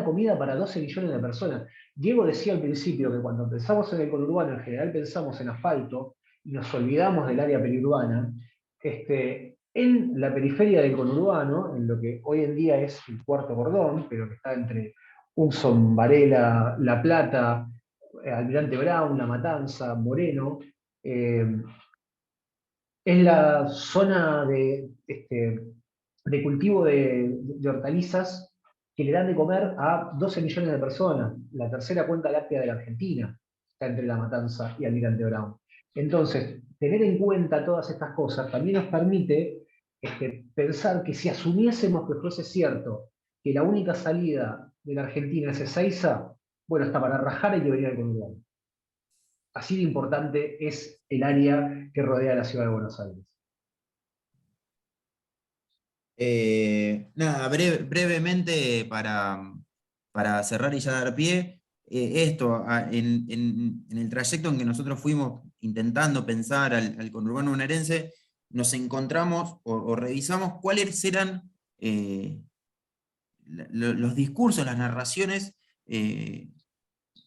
comida para 12 millones de personas. Diego decía al principio que cuando pensamos en el conurbano, en general pensamos en asfalto, y nos olvidamos del área periurbana. En la periferia del conurbano, en lo que hoy en día es el Cuarto Cordón, pero que está entre Hudson, Varela, La Plata, Almirante Brown, La Matanza, Moreno, es la zona de cultivo de hortalizas que le dan de comer a 12 millones de personas. La tercera cuenca láctea de la Argentina está entre La Matanza y Almirante Brown. Entonces, tener en cuenta todas estas cosas también nos permite pensar que si asumiésemos que fuese cierto que la única salida de la Argentina es Ezeiza, bueno, hasta para rajar hay que venir al conurbano. Así de importante es el área que rodea la ciudad de Buenos Aires. Nada, brevemente para cerrar y ya dar pie, en el trayecto en que nosotros fuimos intentando pensar al conurbano bonaerense, nos encontramos o revisamos cuáles eran los discursos, las narraciones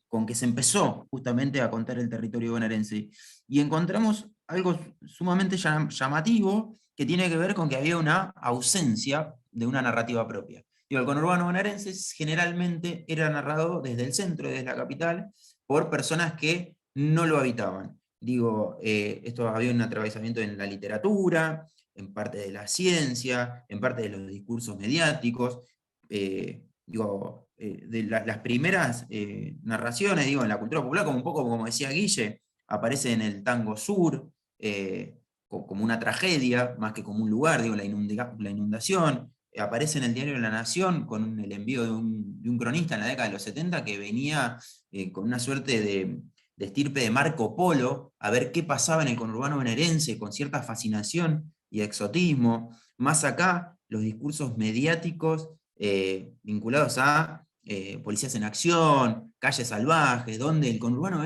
con que se empezó justamente a contar el territorio bonaerense. Y encontramos algo sumamente llamativo, que tiene que ver con que había una ausencia de una narrativa propia. Digo, el conurbano bonaerense generalmente era narrado desde el centro, desde la capital, por personas que no lo habitaban. Digo, esto había un atravesamiento en la literatura, en parte de la ciencia, en parte de los discursos mediáticos. De las primeras narraciones, digo, en la cultura popular, como un poco como decía Guille, aparece en el tango sur, como una tragedia, más que como un lugar, digo, la inundación, aparece en el diario La Nación con el envío de un cronista en la década de los 70 que venía con una suerte de estirpe de Marco Polo, a ver qué pasaba en el conurbano bonaerense con cierta fascinación y exotismo. Más acá, los discursos mediáticos vinculados a policías en acción, calles salvajes, donde el conurbano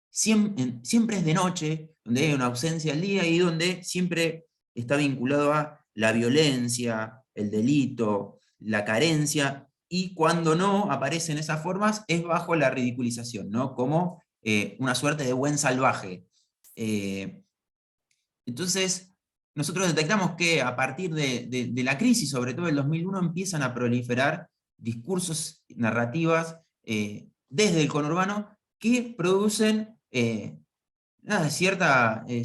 siempre es de noche, donde hay una ausencia al día y donde siempre está vinculado a la violencia, el delito, la carencia, y cuando no aparecen esas formas es bajo la ridiculización, ¿no? Como una suerte de buen salvaje. Entonces, nosotros detectamos que a partir de la crisis, sobre todo del 2001, empiezan a proliferar discursos, narrativas, desde el conurbano, que producen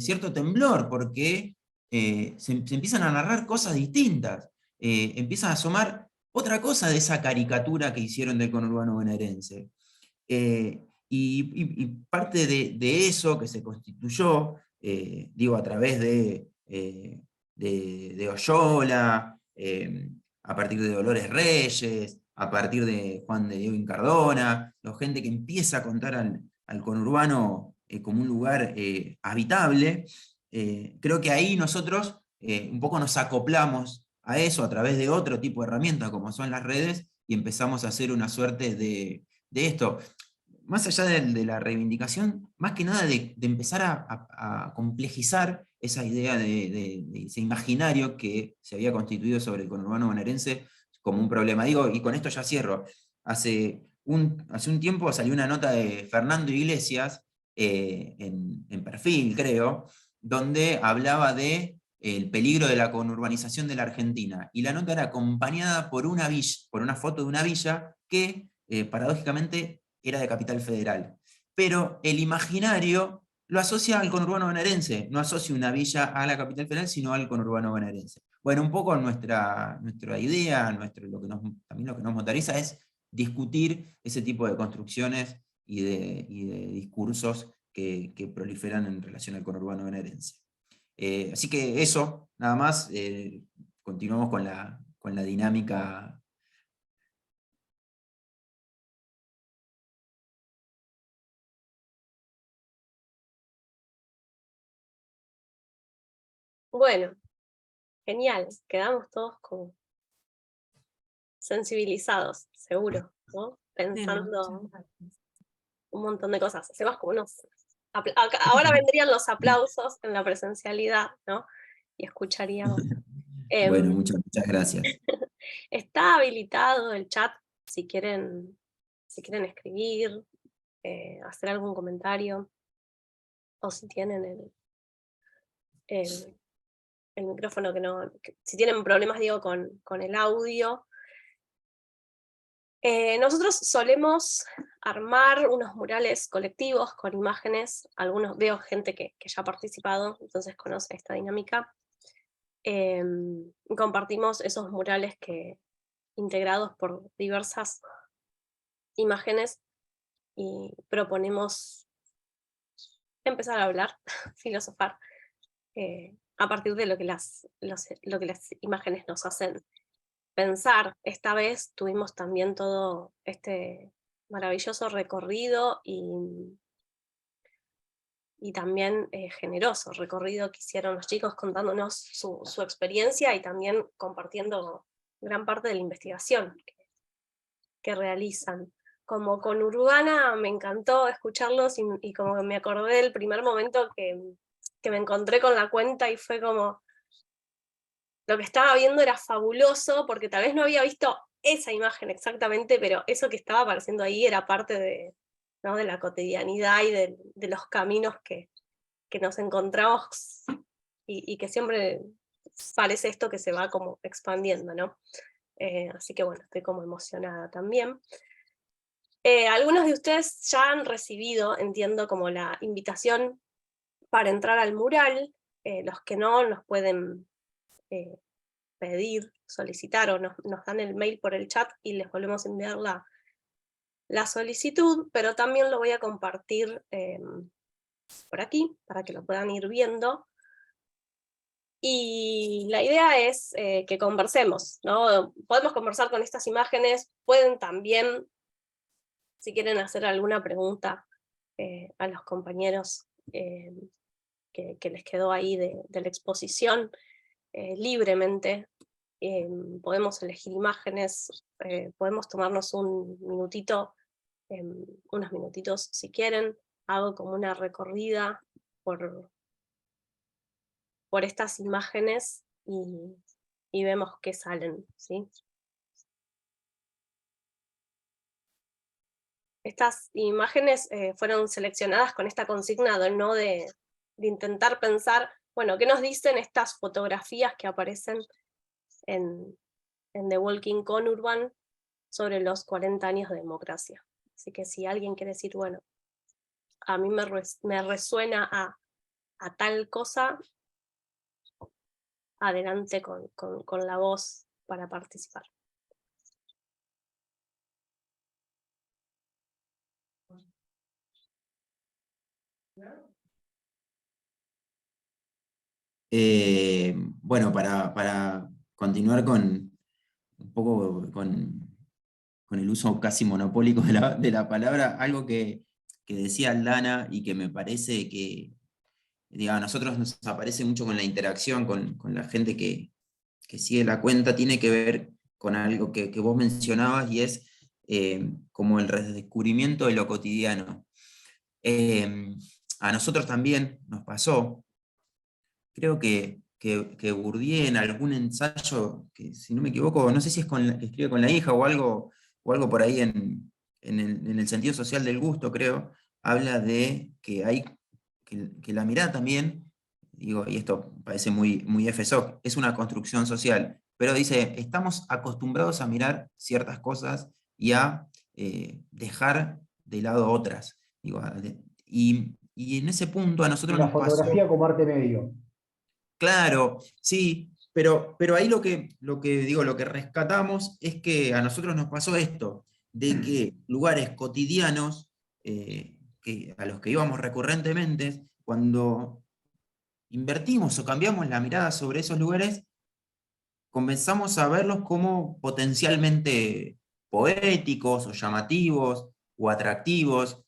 cierto temblor, porque se empiezan a narrar cosas distintas, empiezan a asomar otra cosa de esa caricatura que hicieron del conurbano bonaerense. Y parte de eso que se constituyó, a través de Oyola, a partir de Dolores Reyes, a partir de Juan de Diego Incardona, la gente que empieza a contar al conurbano como un lugar habitable. Creo que ahí nosotros un poco nos acoplamos a eso a través de otro tipo de herramientas como son las redes, y empezamos a hacer una suerte de esto, más allá de la reivindicación, más que nada de empezar a complejizar esa idea de ese imaginario que se había constituido sobre el conurbano bonaerense como un problema. Digo, y con esto ya cierro, hace un tiempo salió una nota de Fernando Iglesias, en Perfil, creo, donde hablaba de el peligro de la conurbanización de la Argentina, y la nota era acompañada por una foto de una villa que, paradójicamente, era de Capital Federal. Pero el imaginario lo asocia al conurbano bonaerense, no asocia una villa a la Capital Federal, sino al conurbano bonaerense. Bueno, un poco nuestra idea, también lo que nos motoriza es discutir ese tipo de construcciones y de discursos que proliferan en relación al conurbano bonaerense. Así que eso, nada más, continuamos con la dinámica. Bueno, genial, quedamos todos como sensibilizados, seguro, ¿no? Pensando un montón de cosas. Hacemos como ahora vendrían los aplausos en la presencialidad, ¿no? Y escucharíamos. Bueno, muchas gracias. Está habilitado el chat si quieren escribir, hacer algún comentario, o si tienen el micrófono si tienen problemas, digo, con el audio. Nosotros solemos armar unos murales colectivos con imágenes, veo gente que ya ha participado, entonces conoce esta dinámica. Compartimos esos murales integrados por diversas imágenes, y proponemos empezar a hablar, filosofar, a partir de lo que las imágenes nos hacen pensar. Esta vez tuvimos también todo este maravilloso recorrido y también generoso recorrido que hicieron los chicos contándonos su experiencia, y también compartiendo gran parte de la investigación que realizan. Como conurbana me encantó escucharlos, y como que me acordé del primer momento que me encontré con la cuenta, y fue como, lo que estaba viendo era fabuloso, porque tal vez no había visto esa imagen exactamente, pero eso que estaba apareciendo ahí era parte de la cotidianidad y de los caminos que nos encontramos, y que siempre parece esto que se va como expandiendo, ¿no? Así que bueno, estoy como emocionada también. Algunos de ustedes ya han recibido, entiendo, como la invitación para entrar al mural. Los que no, nos pueden pedir, solicitar, o nos dan el mail por el chat y les volvemos a enviar la solicitud, pero también lo voy a compartir por aquí para que lo puedan ir viendo. Y la idea es que conversemos, ¿no? Podemos conversar con estas imágenes, pueden también, si quieren hacer alguna pregunta, a los compañeros que les quedó ahí de la exposición libremente. Podemos elegir imágenes, podemos tomarnos un minutito, unos minutitos si quieren. Hago como una recorrida por estas imágenes y vemos qué salen, ¿sí? Estas imágenes fueron seleccionadas con esta consigna ¿no? de intentar pensar, bueno, ¿qué nos dicen estas fotografías que aparecen en The Walking Conurban sobre los 40 años de democracia? Así que si alguien quiere decir, bueno, a mí me resuena a tal cosa, adelante con la voz para participar. Bueno, para continuar con un poco con el uso casi monopólico de la palabra, algo que decía Aldana y que me parece que, diga, a nosotros nos aparece mucho con la interacción con la gente que sigue la cuenta, tiene que ver con algo que vos mencionabas, y es como el redescubrimiento de lo cotidiano. A nosotros también nos pasó, creo que Bourdieu en algún ensayo, que si no me equivoco, no sé si es que escribe con la hija o algo por ahí en el sentido social del gusto, creo, habla de que hay que la mirada también, digo, y esto parece muy, muy FSOC, es una construcción social, pero dice, estamos acostumbrados a mirar ciertas cosas y a dejar de lado otras. Digo, y en ese punto a nosotros La nos pasó. fotografía como arte medio. Claro, sí, pero ahí lo que digo, lo que rescatamos es que a nosotros nos pasó esto, de que lugares cotidianos a los que íbamos recurrentemente, cuando invertimos o cambiamos la mirada sobre esos lugares, comenzamos a verlos como potencialmente poéticos o llamativos o atractivos.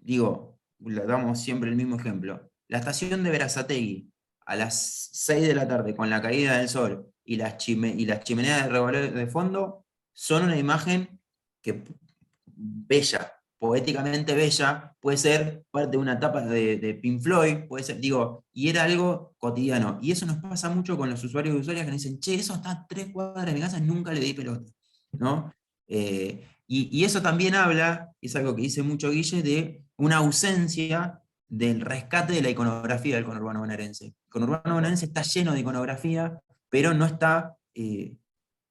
Digo, damos siempre el mismo ejemplo. La estación de Berazategui, a las 6 de la tarde, con la caída del sol y las chimeneas de revolver de fondo, son una imagen que bella, poéticamente bella, puede ser parte de una etapa de Pink Floyd, puede ser, digo, y era algo cotidiano. Y eso nos pasa mucho con los usuarios y usuarias que nos dicen, che, eso está a 3 cuadras de mi casa, nunca le di pelota, ¿no? Y eso también habla, es algo que dice mucho Guille, de una ausencia del rescate de la iconografía del conurbano bonaerense. El conurbano bonaerense está lleno de iconografía, pero no está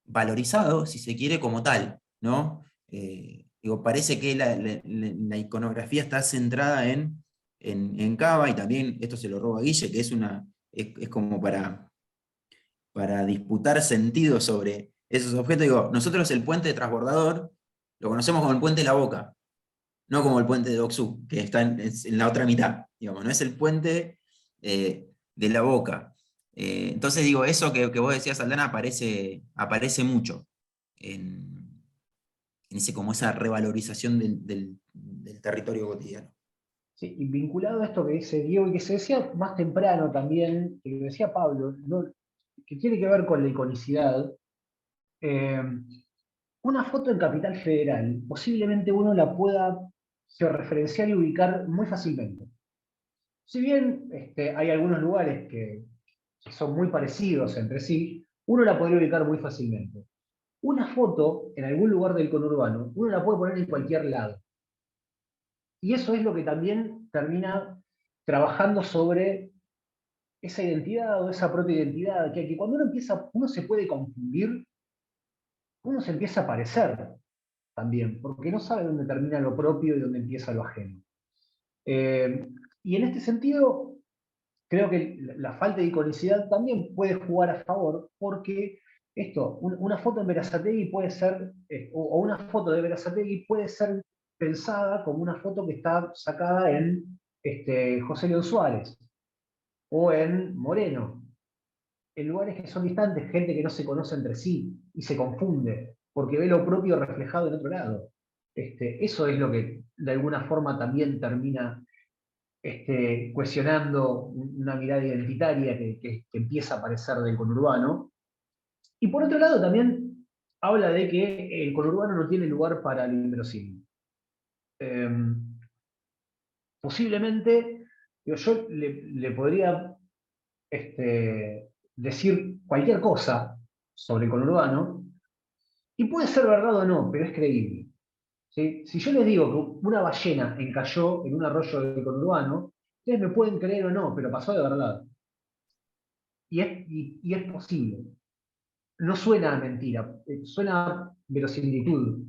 valorizado, si se quiere, como tal, ¿no? Digo, parece que la iconografía está centrada en Cava, y también esto se lo roba a Guille, que es como para disputar sentido sobre esos objetos. Digo, nosotros el puente de transbordador lo conocemos como el puente de la Boca, no como el puente de Doxú, que está en la otra mitad, digamos, no es el puente de la Boca. Entonces digo, eso que vos decías, Aldana, aparece mucho en como esa revalorización del territorio cotidiano. Sí, y vinculado a esto que dice Diego y que se decía más temprano también, que lo decía Pablo, ¿no? Que tiene que ver con la iconicidad. Una foto en Capital Federal, posiblemente uno la pueda georreferenciar y ubicar muy fácilmente. Si bien hay algunos lugares que son muy parecidos entre sí, uno la podría ubicar muy fácilmente. Una foto en algún lugar del conurbano, uno la puede poner en cualquier lado. Y eso es lo que también termina trabajando sobre esa identidad o esa propia identidad, que cuando uno se puede confundir, uno se empieza a parecer también, porque no sabe dónde termina lo propio y dónde empieza lo ajeno. Y en este sentido, creo que la falta de iconicidad también puede jugar a favor, porque una foto en Berazategui puede ser, o una foto de Berazategui puede ser pensada como una foto que está sacada en José León Suárez, o en Moreno, en lugares que son distantes, gente que no se conoce entre sí, y se confunde, porque ve lo propio reflejado en otro lado. Eso es lo que de alguna forma también termina cuestionando una mirada identitaria que empieza a aparecer del conurbano. Y por otro lado también habla de que el conurbano no tiene lugar para el inverosímil. Posiblemente, yo le podría decir cualquier cosa sobre el conurbano, y puede ser verdad o no, pero es creíble. ¿Sí? Si yo les digo que una ballena encalló en un arroyo del conurbano, ustedes me pueden creer o no, pero pasó de verdad. Y es posible. No suena a mentira, suena a verosimilitud.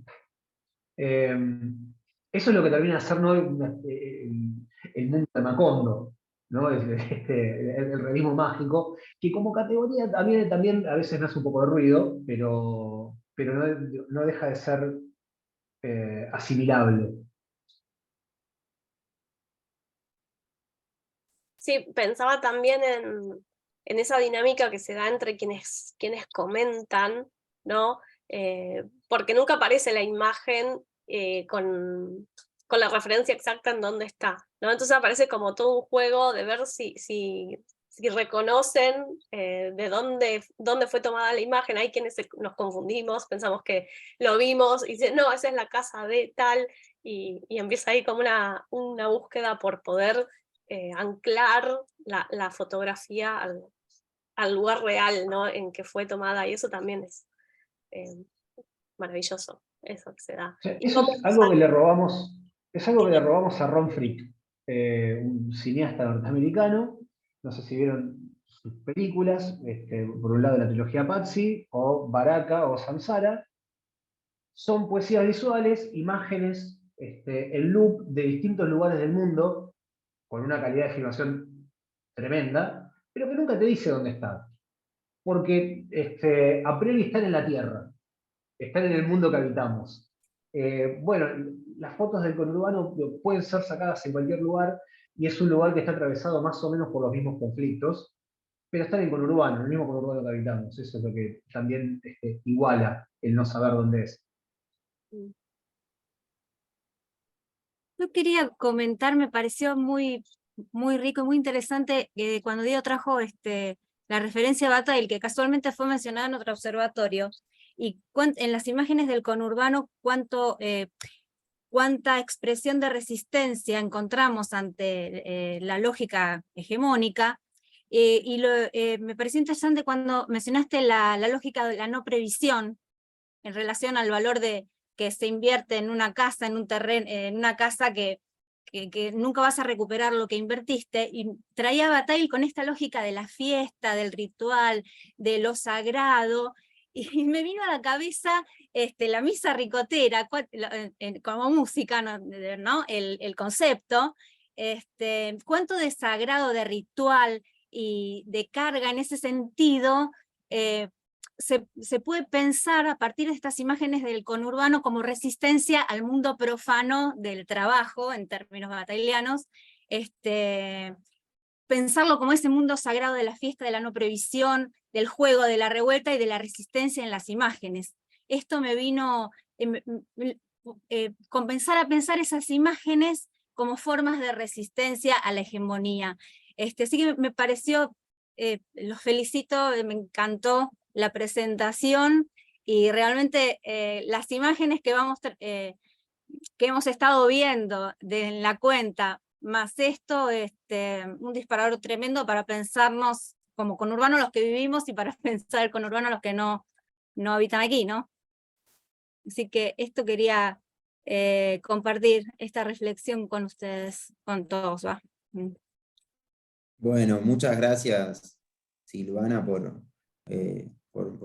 Eso es lo que termina de hacer, ¿no? El mundo de Macondo, ¿no? El realismo mágico, que como categoría también a veces me hace un poco de ruido, pero no deja de ser asimilable. Sí, pensaba también en esa dinámica que se da entre quienes comentan, ¿no? Porque nunca aparece la imagen con la referencia exacta en dónde está, ¿no? Entonces aparece como todo un juego de ver si reconocen de dónde fue tomada la imagen. Hay quienes nos confundimos, pensamos que lo vimos y dicen, no, esa es la casa de tal, y empieza ahí como una búsqueda por poder anclar la fotografía al lugar real, ¿no? En que fue tomada, y eso también es maravilloso, eso que se da. O sea, Y eso cómo es algo que le robamos a Ron Frick, un cineasta norteamericano. No sé si vieron sus películas, por un lado la trilogía Patsy, o Baraka, o Samsara. Son poesías visuales, imágenes, en loop de distintos lugares del mundo, con una calidad de filmación tremenda, pero que nunca te dice dónde está. Porque a priori están en la Tierra, están en el mundo que habitamos. Bueno, las fotos del conurbano pueden ser sacadas en cualquier lugar, y es un lugar que está atravesado más o menos por los mismos conflictos, pero están en el conurbano, en el mismo conurbano que habitamos. Eso es lo que también iguala el no saber dónde es. Yo quería comentar, me pareció muy, muy rico y muy interesante cuando Diego trajo la referencia a Bataille, que casualmente fue mencionada en otro observatorio, y en las imágenes del conurbano cuánta expresión de resistencia encontramos ante la lógica hegemónica. Me pareció interesante cuando mencionaste la lógica de la no previsión en relación al valor que se invierte en una casa, en un terreno, en una casa que nunca vas a recuperar lo que invertiste, y traía a Bataille con esta lógica de la fiesta, del ritual, de lo sagrado, y me vino a la cabeza la misa ricotera, como música, ¿no? El concepto, cuánto de sagrado, de ritual y de carga en ese sentido, se puede pensar a partir de estas imágenes del conurbano como resistencia al mundo profano del trabajo, en términos batailianos, pensarlo como ese mundo sagrado de la fiesta, de la no previsión, del juego, de la revuelta y de la resistencia en las imágenes. Esto me vino compensar a pensar esas imágenes como formas de resistencia a la hegemonía. Así que me pareció, los felicito, me encantó la presentación, y realmente las imágenes que hemos estado viendo en la cuenta, más esto, un disparador tremendo para pensarnos como conurbanos los que vivimos, y para pensar el conurbano los que no habitan aquí, ¿no? Así que esto quería compartir esta reflexión con ustedes, con todos, ¿va? Bueno, muchas gracias, Silvana, por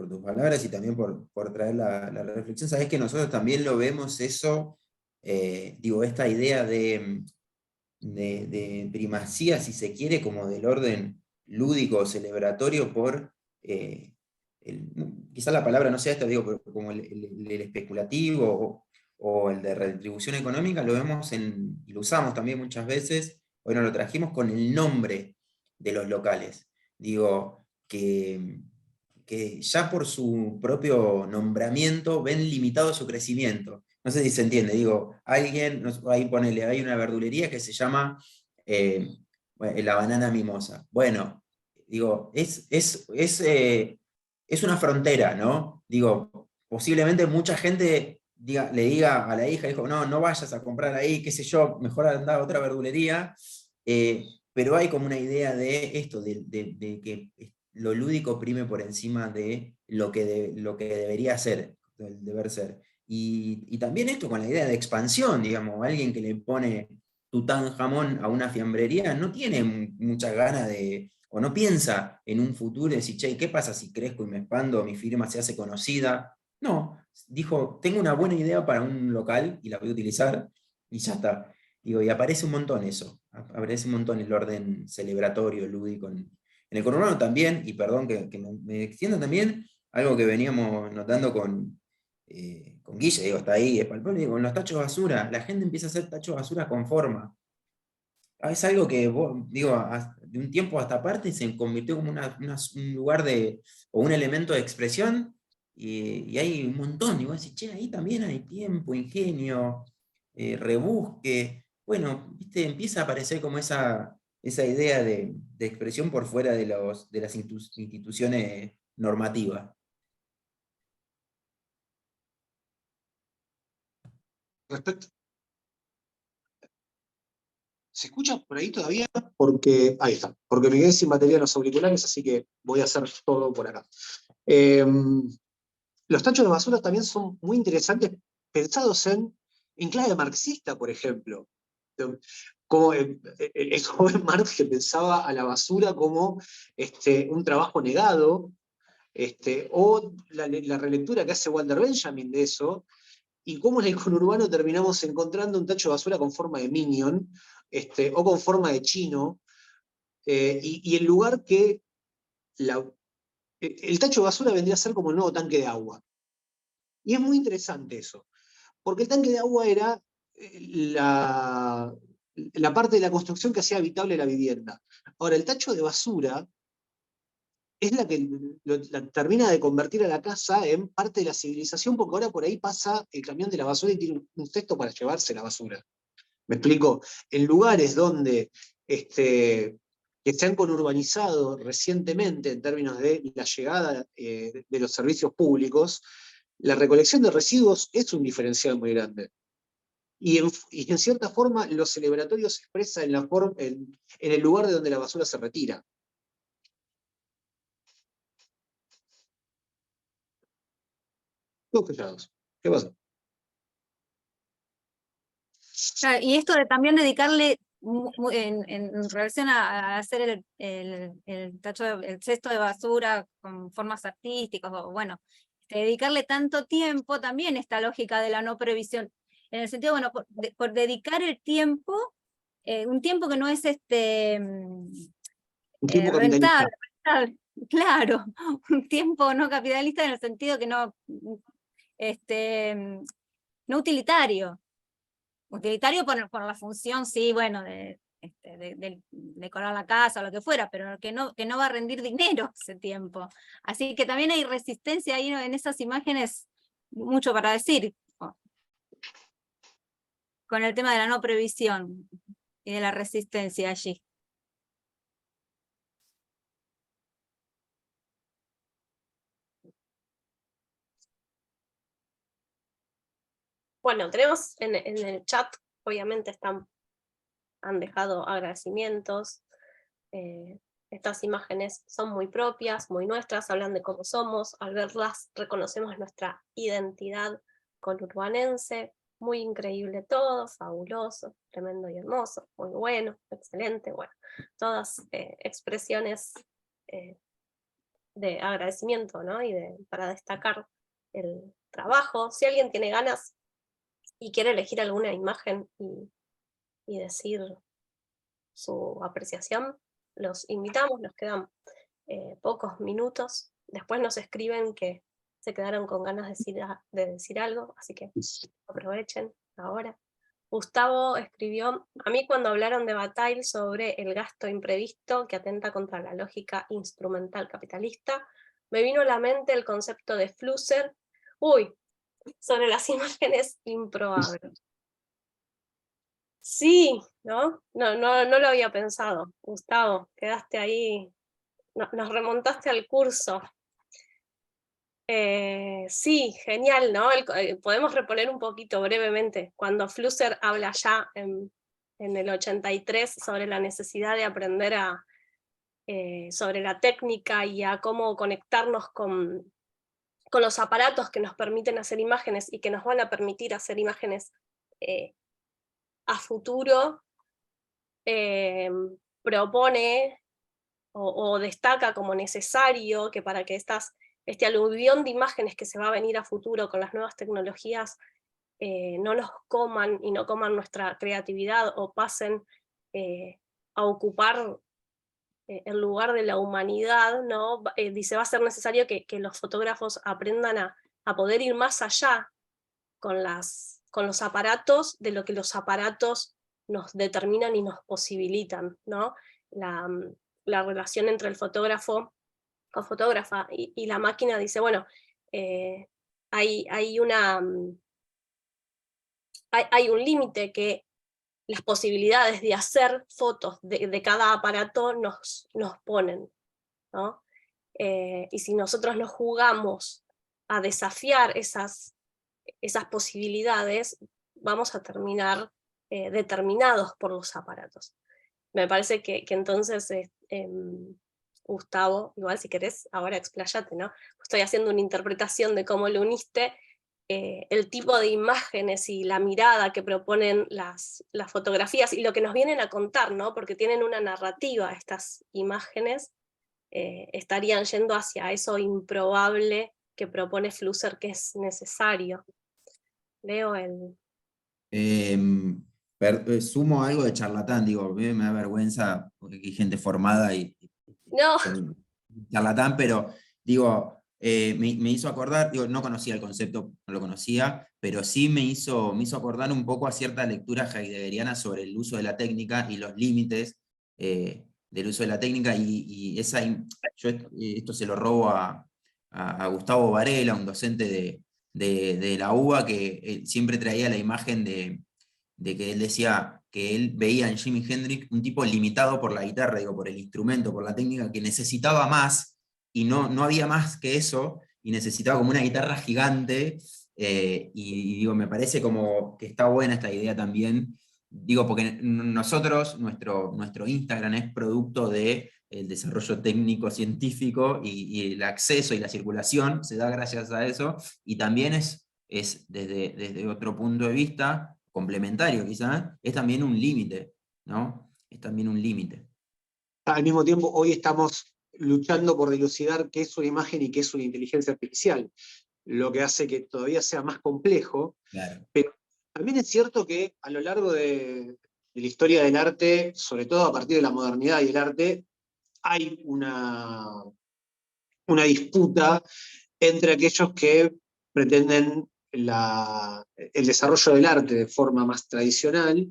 tus palabras, y también por traer la reflexión. Sabés que nosotros también lo vemos eso, esta idea de primacía, si se quiere, como del orden lúdico o celebratorio por, quizá la palabra no sea esta, pero como el especulativo o el de redistribución económica, lo vemos y lo usamos también muchas veces. Bueno, lo trajimos con el nombre de los locales. Que ya por su propio nombramiento ven limitado su crecimiento. no sé si se entiende, digo, alguien, ahí ponele, hay una verdulería que se llama la banana mimosa. Bueno, digo, es una frontera, ¿no? Digo, posiblemente mucha gente le diga a la hija, dijo, no, no vayas a comprar ahí, qué sé yo, mejor anda a otra verdulería, pero hay como una idea de esto, de que lo lúdico prime por encima de lo que debería ser, el deber ser. Y también esto con la idea de expansión, digamos, alguien que le pone Tutankamón a una fiambrería no tiene muchas ganas de, o no piensa en un futuro y decir, che, ¿qué pasa si crezco y me expando, mi firma se hace conocida? No, dijo, tengo una buena idea para un local y la voy a utilizar y ya está. Digo, y aparece un montón eso, aparece un montón el orden celebratorio, lúdico en el conurbano también, y perdón que me extienda también, algo que veníamos notando con Guille, digo, está ahí, es palpable, digo, con los tachos de basura, la gente empieza a hacer tachos de basura con forma. Es algo que, digo, de un tiempo a esta parte se convirtió como un lugar o un elemento de expresión, y hay un montón, y vos decís, che, ahí también hay tiempo, ingenio, rebusque. Bueno, ¿viste? Empieza a aparecer como esa idea de expresión por fuera de las instituciones normativas. Respecto. ¿Se escucha por ahí todavía? Porque, ahí está, porque me quedé sin batería en los auriculares, así que voy a hacer todo por acá. Los tachos de basura también son muy interesantes, pensados en clave marxista, por ejemplo. Como el joven Marx que pensaba a la basura como un trabajo negado, o la relectura que hace Walter Benjamin de eso, y cómo en el conurbano terminamos encontrando un tacho de basura con forma de Minion, o con forma de chino, y el lugar que el tacho de basura vendría a ser como el nuevo tanque de agua. Y es muy interesante eso, porque el tanque de agua era la parte de la construcción que hacía habitable la vivienda. Ahora, el tacho de basura es la que la termina de convertir a la casa en parte de la civilización, porque ahora por ahí pasa el camión de la basura y tiene un cesto para llevarse la basura. ¿Me explico? En lugares donde que se han conurbanizado recientemente en términos de la llegada de los servicios públicos, la recolección de residuos es un diferencial muy grande. Y en cierta forma lo celebratorio se expresa en el lugar de donde la basura se retira. Todos callados. ¿Qué pasa? Claro, y esto de también dedicarle, en relación a hacer el cesto de basura con formas artísticas, o bueno, dedicarle tanto tiempo, también esta lógica de la no previsión, en el sentido, bueno, por dedicar el tiempo, un tiempo que no es Un tiempo capitalista. rentable, claro, un tiempo no capitalista en el sentido que no utilitario. Utilitario por la función, sí, bueno, de decorar la casa o lo que fuera, pero que no va a rendir dinero ese tiempo. Así que también hay resistencia ahí, ¿no? En esas imágenes, mucho para decir, con el tema de la no previsión y de la resistencia allí. Bueno, tenemos en el chat, obviamente han dejado agradecimientos. Estas imágenes son muy propias, muy nuestras, hablan de cómo somos. Al verlas reconocemos nuestra identidad conurbanense. Muy increíble todo, fabuloso, tremendo y hermoso, muy bueno, excelente, bueno, todas expresiones de agradecimiento, ¿no? Y para destacar el trabajo. Si alguien tiene ganas y quiere elegir alguna imagen y decir su apreciación, los invitamos, nos quedan pocos minutos, después nos escriben que se quedaron con ganas de decir algo, así que aprovechen ahora. Gustavo escribió, a mí cuando hablaron de Bataille sobre el gasto imprevisto que atenta contra la lógica instrumental capitalista, me vino a la mente el concepto de Flusser. Uy, sobre las imágenes improbables. Sí, ¿no? No lo había pensado. Gustavo, quedaste ahí, nos remontaste al curso. Sí, genial, ¿no? Podemos reponer un poquito brevemente. Cuando Flusser habla ya en el 83 sobre la necesidad de aprender sobre la técnica y a cómo conectarnos con los aparatos que nos permiten hacer imágenes y que nos van a permitir hacer imágenes a futuro, propone o destaca como necesario que para que este aluvión de imágenes que se va a venir a futuro con las nuevas tecnologías no nos coman y no coman nuestra creatividad o pasen a ocupar el lugar de la humanidad, ¿no? Dice, va a ser necesario que los fotógrafos aprendan a poder ir más allá con los aparatos de lo que los aparatos nos determinan y nos posibilitan, ¿no? La relación entre el fotógrafo o fotógrafa y la máquina dice, bueno, hay un límite que las posibilidades de hacer fotos de cada aparato nos ponen, ¿no? Y si nosotros nos jugamos a desafiar esas posibilidades, vamos a terminar determinados por los aparatos. Me parece que entonces, Gustavo, igual si querés, ahora expláyate, ¿no? Estoy haciendo una interpretación de cómo lo uniste, el tipo de imágenes y la mirada que proponen las fotografías y lo que nos vienen a contar, ¿no? Porque tienen una narrativa estas imágenes, estarían yendo hacia eso improbable que propone Flusser, que es necesario. Leo el... Sumo algo de charlatán, digo, a mí me da vergüenza porque hay gente formada y No, charlatán, pero digo, me hizo acordar, digo, no conocía el concepto, no lo conocía, pero sí me hizo acordar un poco a cierta lectura heideggeriana sobre el uso de la técnica y los límites del uso de la técnica, y yo esto se lo robo a Gustavo Varela, un docente de la UBA, que siempre traía la imagen de que él decía que él veía en Jimi Hendrix un tipo limitado por la guitarra, digo, por el instrumento, por la técnica, que necesitaba más, y no había más que eso, y necesitaba como una guitarra gigante, y digo, me parece como que está buena esta idea también, digo, porque nosotros, nuestro Instagram es producto de el desarrollo técnico científico, y el acceso y la circulación se da gracias a eso, y también es desde otro punto de vista, complementario quizás, es también un límite, ¿no? Es también un límite. Al mismo tiempo, hoy estamos luchando por dilucidar qué es una imagen y qué es una inteligencia artificial, lo que hace que todavía sea más complejo. Claro. Pero también es cierto que a lo largo de la historia del arte, sobre todo a partir de la modernidad y el arte, hay una disputa entre aquellos que pretenden el desarrollo del arte de forma más tradicional,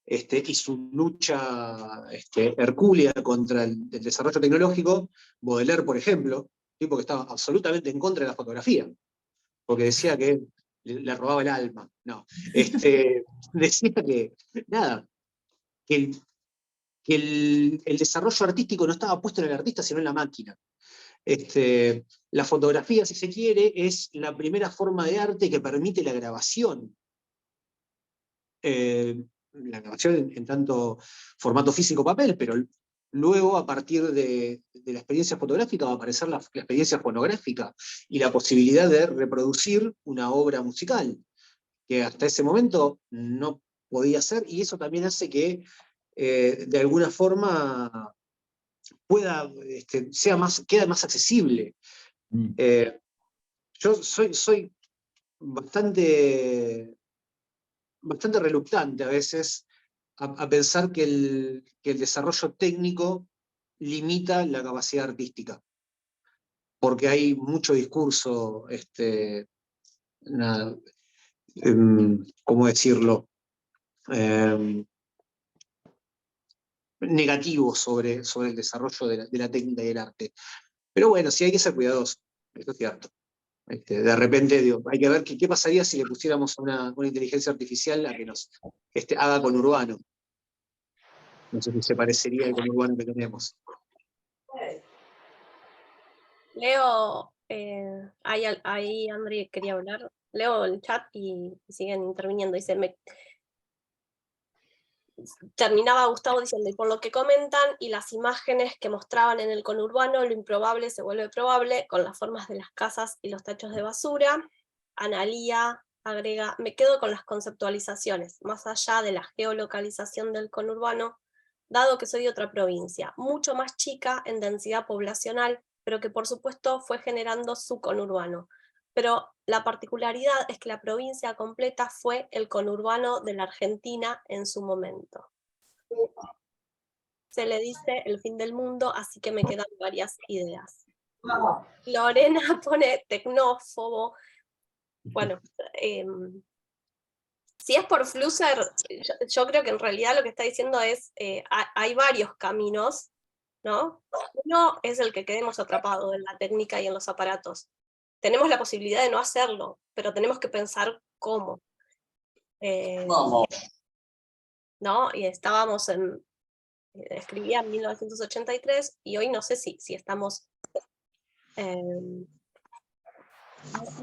y su lucha hercúlea contra el desarrollo tecnológico. Baudelaire, por ejemplo, tipo que estaba absolutamente en contra de la fotografía, porque decía que le robaba el alma. No, decía que, nada, que el desarrollo artístico no estaba puesto en el artista, sino en la máquina. La fotografía, si se quiere, es la primera forma de arte que permite la grabación. La grabación en tanto formato físico-papel, pero luego, a partir de la experiencia fotográfica, va a aparecer la experiencia fonográfica y la posibilidad de reproducir una obra musical, que hasta ese momento no podía ser, y eso también hace que, de alguna forma, queda más accesible. Yo soy bastante reluctante a veces a pensar que el desarrollo técnico limita la capacidad artística, porque hay mucho discurso, ¿cómo decirlo? Negativo sobre el desarrollo de la técnica y el arte. Pero bueno, sí hay que ser cuidadoso, esto es cierto. De repente, digo, hay que ver qué pasaría si le pusiéramos una inteligencia artificial a que nos haga conurbano. No sé si se parecería al conurbano que tenemos. Leo, ahí André quería hablar. Leo el chat y siguen interviniendo. Dice, terminaba Gustavo diciendo, y por lo que comentan y las imágenes que mostraban en el conurbano, lo improbable se vuelve probable con las formas de las casas y los tachos de basura. Analía agrega, me quedo con las conceptualizaciones, más allá de la geolocalización del conurbano, dado que soy de otra provincia, mucho más chica en densidad poblacional, pero que por supuesto fue generando su conurbano. Pero la particularidad es que la provincia completa fue el conurbano de la Argentina en su momento. Se le dice el fin del mundo, así que me quedan varias ideas. Lorena pone tecnófobo. Bueno, si es por Flusser, yo creo que en realidad lo que está diciendo es, hay varios caminos, ¿no? Uno es el que quedemos atrapados en la técnica y en los aparatos. Tenemos la posibilidad de no hacerlo, pero tenemos que pensar cómo. ¿No? Y estábamos escribía en 1983, y hoy no sé si estamos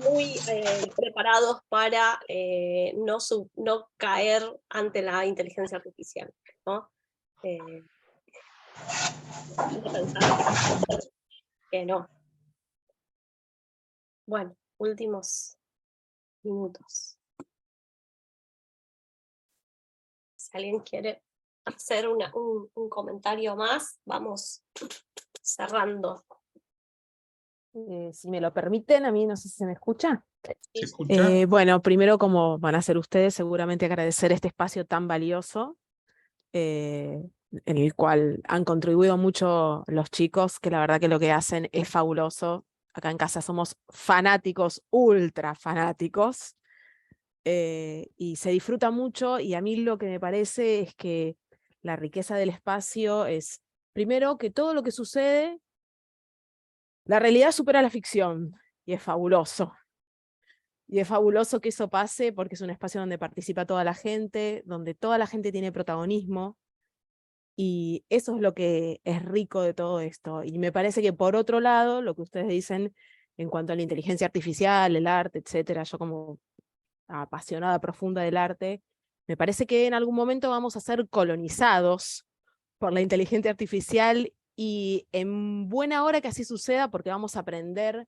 muy preparados para no caer ante la inteligencia artificial, ¿no? Pensar que no. Bueno, últimos minutos. Si alguien quiere hacer un comentario más, vamos cerrando. Si me lo permiten, a mí no sé si se me escucha. ¿Se escucha? Bueno, primero, como van a hacer ustedes, seguramente agradecer este espacio tan valioso, en el cual han contribuido mucho los chicos, que la verdad que lo que hacen es fabuloso. Acá en casa somos fanáticos, ultra fanáticos, y se disfruta mucho, y a mí lo que me parece es que la riqueza del espacio es, primero, que todo lo que sucede, la realidad supera la ficción, y es fabuloso. Y es fabuloso que eso pase porque es un espacio donde participa toda la gente, donde toda la gente tiene protagonismo, y eso es lo que es rico de todo esto. Y me parece que por otro lado, lo que ustedes dicen en cuanto a la inteligencia artificial, el arte, etcétera, yo como apasionada profunda del arte, me parece que en algún momento vamos a ser colonizados por la inteligencia artificial, y en buena hora que así suceda, porque vamos a aprender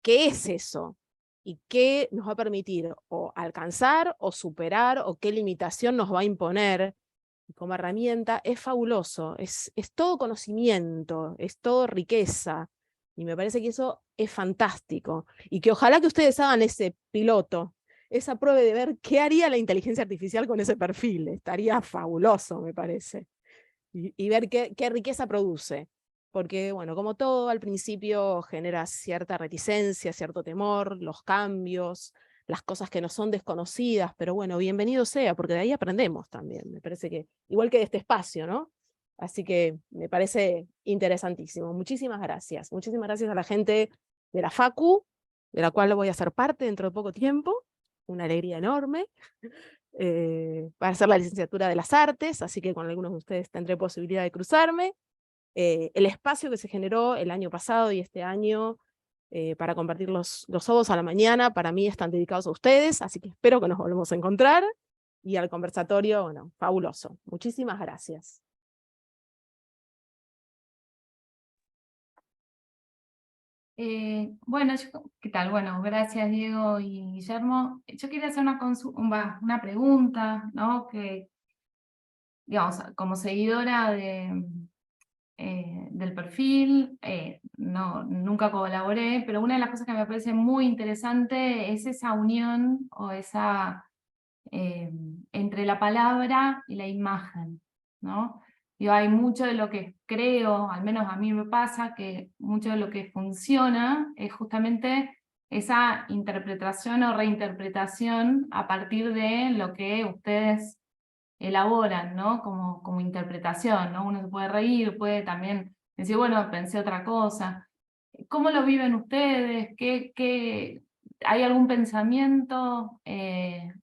qué es eso y qué nos va a permitir o alcanzar o superar, o qué limitación nos va a imponer como herramienta. Es fabuloso, es todo conocimiento, es todo riqueza, y me parece que eso es fantástico, y que ojalá que ustedes hagan ese piloto, esa prueba de ver qué haría la inteligencia artificial con ese perfil. Estaría fabuloso, me parece, y ver qué riqueza produce. Porque, bueno, como todo, al principio genera cierta reticencia, cierto temor, los cambios, las cosas que no son desconocidas, pero bueno, bienvenido sea, porque de ahí aprendemos también. Me parece que, igual que de este espacio, ¿no? Así que me parece interesantísimo. Muchísimas gracias. Muchísimas gracias a la gente de la Facu, de la cual voy a ser parte dentro de poco tiempo. Una alegría enorme. Para hacer la licenciatura de las artes, así que con algunos de ustedes tendré posibilidad de cruzarme. El espacio que se generó el año pasado y este año para compartir los sábados a la mañana, para mí están dedicados a ustedes, así que espero que nos volvamos a encontrar, y al conversatorio, bueno, fabuloso. Muchísimas gracias. Bueno, ¿qué tal? Bueno, gracias Diego y Guillermo. Yo quería hacer una pregunta, ¿no? Que, digamos, como seguidora del perfil, nunca colaboré, pero una de las cosas que me parece muy interesante es esa unión o esa entre la palabra y la imagen, ¿no? Hay mucho de lo que creo, al menos a mí me pasa, que mucho de lo que funciona es justamente esa interpretación o reinterpretación a partir de lo que ustedes elaboran, ¿no? Como interpretación, ¿no? Uno se puede reír, puede también decir, bueno, pensé otra cosa. ¿Cómo lo viven ustedes? ¿hay algún pensamiento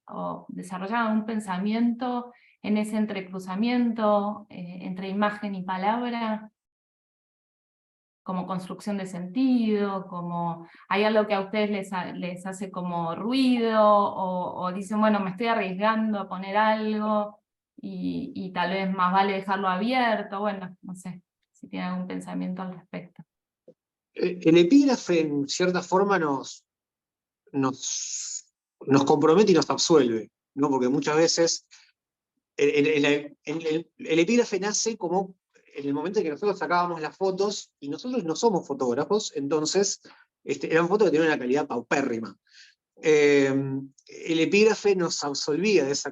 o desarrollaron algún pensamiento en ese entrecruzamiento entre imagen y palabra? Como construcción de sentido, como hay algo que a ustedes les hace como ruido, o dicen, bueno, me estoy arriesgando a poner algo, y tal vez más vale dejarlo abierto, bueno, no sé, si tienen algún pensamiento al respecto. El epígrafe, en cierta forma, nos compromete y nos absuelve, ¿no? Porque muchas veces el epígrafe nace como en el momento en que nosotros sacábamos las fotos, y nosotros no somos fotógrafos, entonces eran fotos que tenían una calidad paupérrima. El epígrafe nos absolvía de esa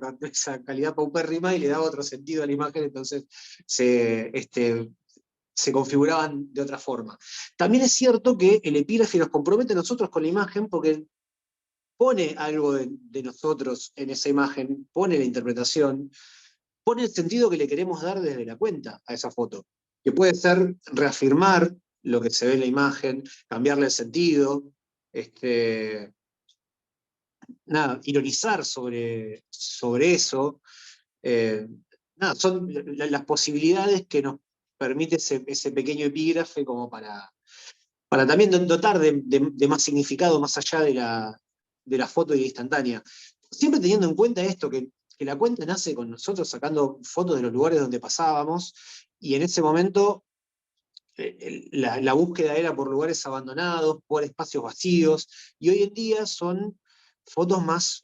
calidad paupérrima y le daba otro sentido a la imagen, entonces se configuraban de otra forma. También es cierto que el epígrafe nos compromete a nosotros con la imagen porque pone algo de nosotros en esa imagen, pone la interpretación, pone el sentido que le queremos dar desde la cuenta a esa foto, que puede ser reafirmar lo que se ve en la imagen, cambiarle el sentido, ironizar sobre eso. Son las posibilidades que nos permite ese pequeño epígrafe como para también dotar de más significado más allá de la foto y la instantánea. Siempre teniendo en cuenta esto, que la cuenta nace con nosotros sacando fotos de los lugares donde pasábamos, y en ese momento la búsqueda era por lugares abandonados, por espacios vacíos, y hoy en día son fotos más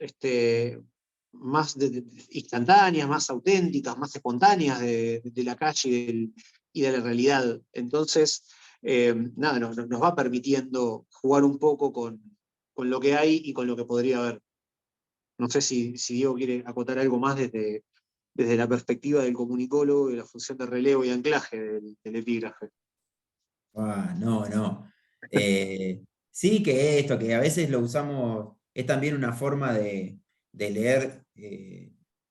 instantáneas, más auténticas, más espontáneas de la calle y de la realidad. Entonces, nos va permitiendo jugar un poco con lo que hay y con lo que podría haber. No sé si Diego quiere acotar algo más desde la perspectiva del comunicólogo, de la función de relevo y anclaje del epígrafe. No. Sí, que esto, que a veces lo usamos, es también una forma de leer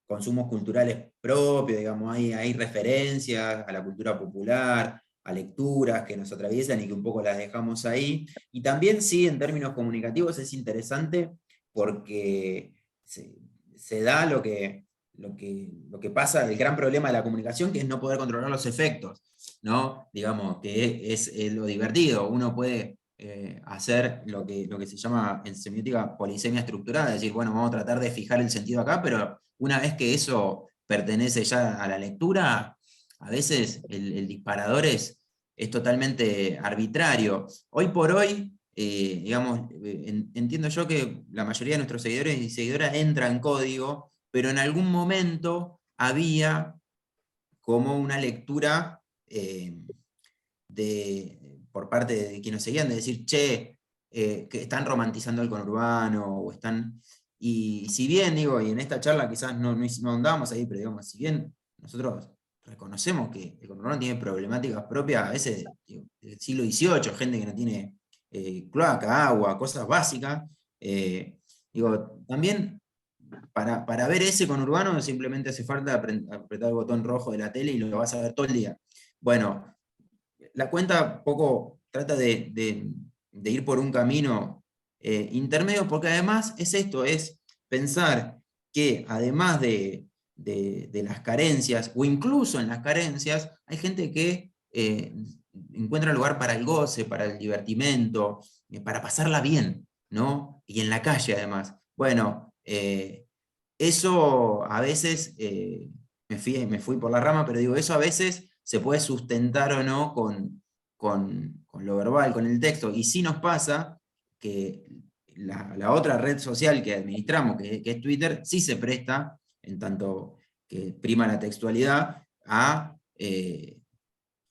consumos culturales propios, digamos, hay referencias a la cultura popular, a lecturas que nos atraviesan y que un poco las dejamos ahí. Y también sí, en términos comunicativos es interesante porque se da lo que pasa, el gran problema de la comunicación, que es no poder controlar los efectos, ¿no? Digamos, que es lo divertido. Uno puede hacer lo que se llama en semiótica polisemia estructurada, es decir, bueno, vamos a tratar de fijar el sentido acá, pero una vez que eso pertenece ya a la lectura, a veces el disparador es totalmente arbitrario. Hoy por hoy, digamos, entiendo yo que la mayoría de nuestros seguidores y seguidoras entran en código, pero en algún momento había como una lectura por parte de quienes nos seguían, de decir, che, que están romantizando el conurbano, o están... Y si bien, digo, y en esta charla quizás no andamos ahí, pero digamos, si bien nosotros reconocemos que el conurbano tiene problemáticas propias, a veces, digo, del siglo XVIII, gente que no tiene cloaca, agua, cosas básicas, digo, también para ver ese conurbano simplemente hace falta apretar el botón rojo de la tele y lo vas a ver todo el día. Bueno, la cuenta poco trata de ir por un camino intermedio, porque además es esto, es pensar que además de las carencias, o incluso en las carencias, hay gente que encuentra lugar para el goce, para el divertimento, para pasarla bien, ¿no? Y en la calle además. Bueno, eso a veces, me fui por la rama, pero digo, eso a veces se puede sustentar o no con lo verbal, con el texto, y sí nos pasa que la otra red social que administramos, que es Twitter, sí se presta, en tanto que prima la textualidad, a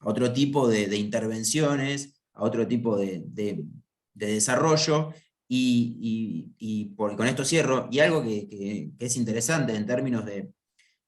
otro tipo de intervenciones, a otro tipo de desarrollo, con esto cierro, y algo que es interesante en términos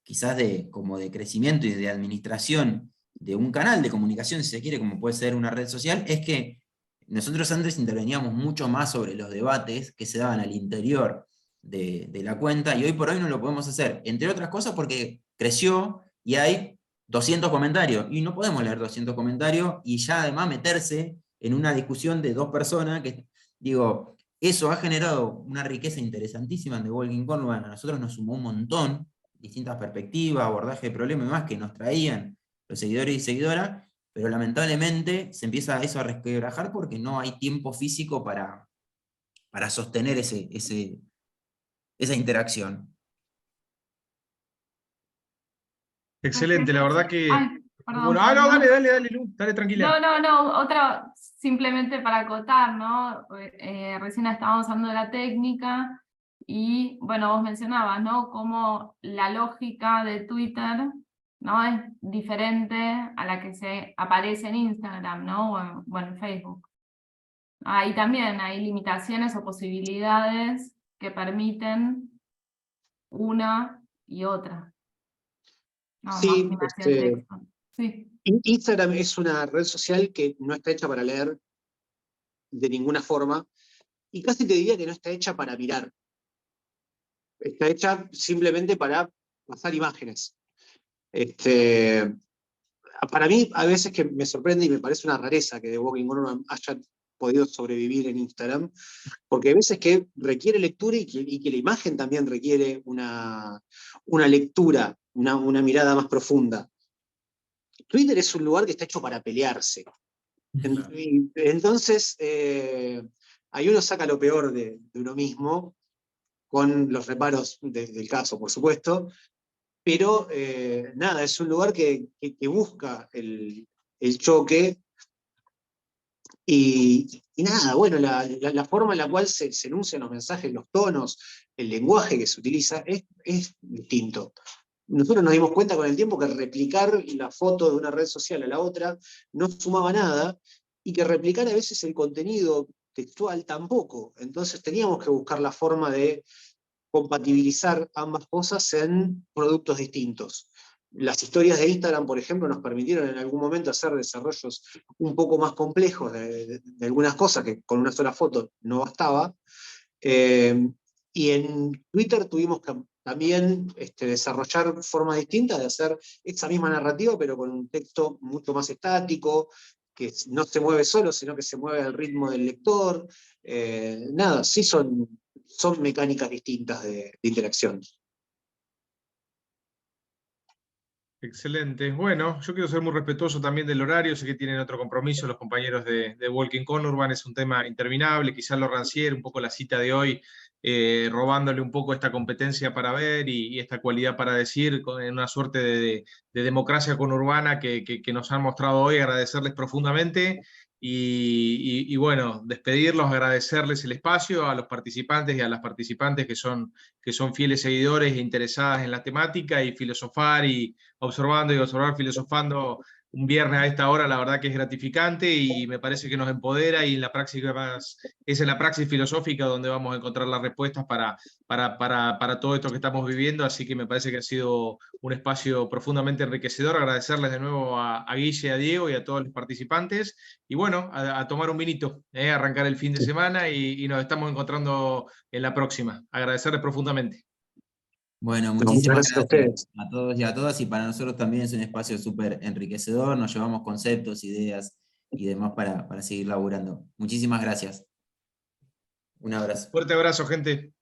quizás como de crecimiento y de administración de un canal de comunicación, si se quiere, como puede ser una red social, es que nosotros antes interveníamos mucho más sobre los debates que se daban al interior de la cuenta, y hoy por hoy no lo podemos hacer, entre otras cosas porque creció y hay 200 comentarios, y no podemos leer 200 comentarios y ya además meterse en una discusión de dos personas que, digo, Eso ha generado una riqueza interesantísima en The Walking Corner. A nosotros nos sumó un montón, distintas perspectivas, abordaje de problemas y demás que nos traían los seguidores y seguidoras, pero lamentablemente se empieza eso a resquebrajar porque no hay tiempo físico para sostener esa interacción. Excelente, la verdad que... Ay, perdón, Bueno, no, Pablo. dale, Lu, dale tranquila. No, otra, simplemente para acotar, ¿no? Recién estábamos hablando de la técnica, y bueno, vos mencionabas, ¿no? Cómo la lógica de Twitter, ¿no? Es diferente a la que se aparece en Instagram, ¿no? O en Facebook. Ahí también hay limitaciones o posibilidades que permiten una y otra. No, Sí, más de texto. Sí. Instagram es una red social que no está hecha para leer de ninguna forma, y casi te diría que no está hecha para mirar. Está hecha simplemente para pasar imágenes. Para mí, a veces que me sorprende y me parece una rareza que The Walking Corner haya podido sobrevivir en Instagram, porque hay veces que requiere lectura y que la imagen también requiere una lectura, una mirada más profunda. Twitter es un lugar que está hecho para pelearse. Entonces, ahí uno saca lo peor de uno mismo, con los reparos del caso, por supuesto, pero nada, es un lugar que busca el choque, y nada, bueno, la forma en la cual se enuncian los mensajes, los tonos, el lenguaje que se utiliza es distinto. Nosotros nos dimos cuenta con el tiempo que replicar la foto de una red social a la otra no sumaba nada, y que replicar a veces el contenido textual tampoco. Entonces teníamos que buscar la forma de compatibilizar ambas cosas en productos distintos. Las historias de Instagram, por ejemplo, nos permitieron en algún momento hacer desarrollos un poco más complejos de algunas cosas que con una sola foto no bastaba. Y en Twitter tuvimos que también desarrollar formas distintas de hacer esa misma narrativa, pero con un texto mucho más estático, que no se mueve solo, sino que se mueve al ritmo del lector. Nada, sí son mecánicas distintas de interacción. Excelente. Bueno, yo quiero ser muy respetuoso también del horario. Sé que tienen otro compromiso los compañeros de Walking Corner. Es un tema interminable. Quizás lo rancié un poco la cita de hoy, robándole un poco esta competencia para ver y esta cualidad para decir, en una suerte de democracia conurbana que nos han mostrado hoy. Agradecerles profundamente. Y bueno, despedirlos, agradecerles el espacio a los participantes y a las participantes que son fieles seguidores e interesadas en la temática, y filosofar y observar, filosofando un viernes a esta hora, la verdad que es gratificante y me parece que nos empodera, y en la práctica es en la praxis filosófica donde vamos a encontrar las respuestas para todo esto que estamos viviendo, así que me parece que ha sido un espacio profundamente enriquecedor. Agradecerles de nuevo a Guille, a Diego y a todos los participantes, y bueno, a tomar un vinito, arrancar el fin de semana, y nos estamos encontrando en la próxima. Agradecerles profundamente. Bueno, Muchas muchísimas gracias a gracias ustedes. a todos y a todas, y para nosotros también es un espacio súper enriquecedor, nos llevamos conceptos, ideas y demás para seguir laburando. Muchísimas gracias. Un abrazo. Fuerte abrazo, gente.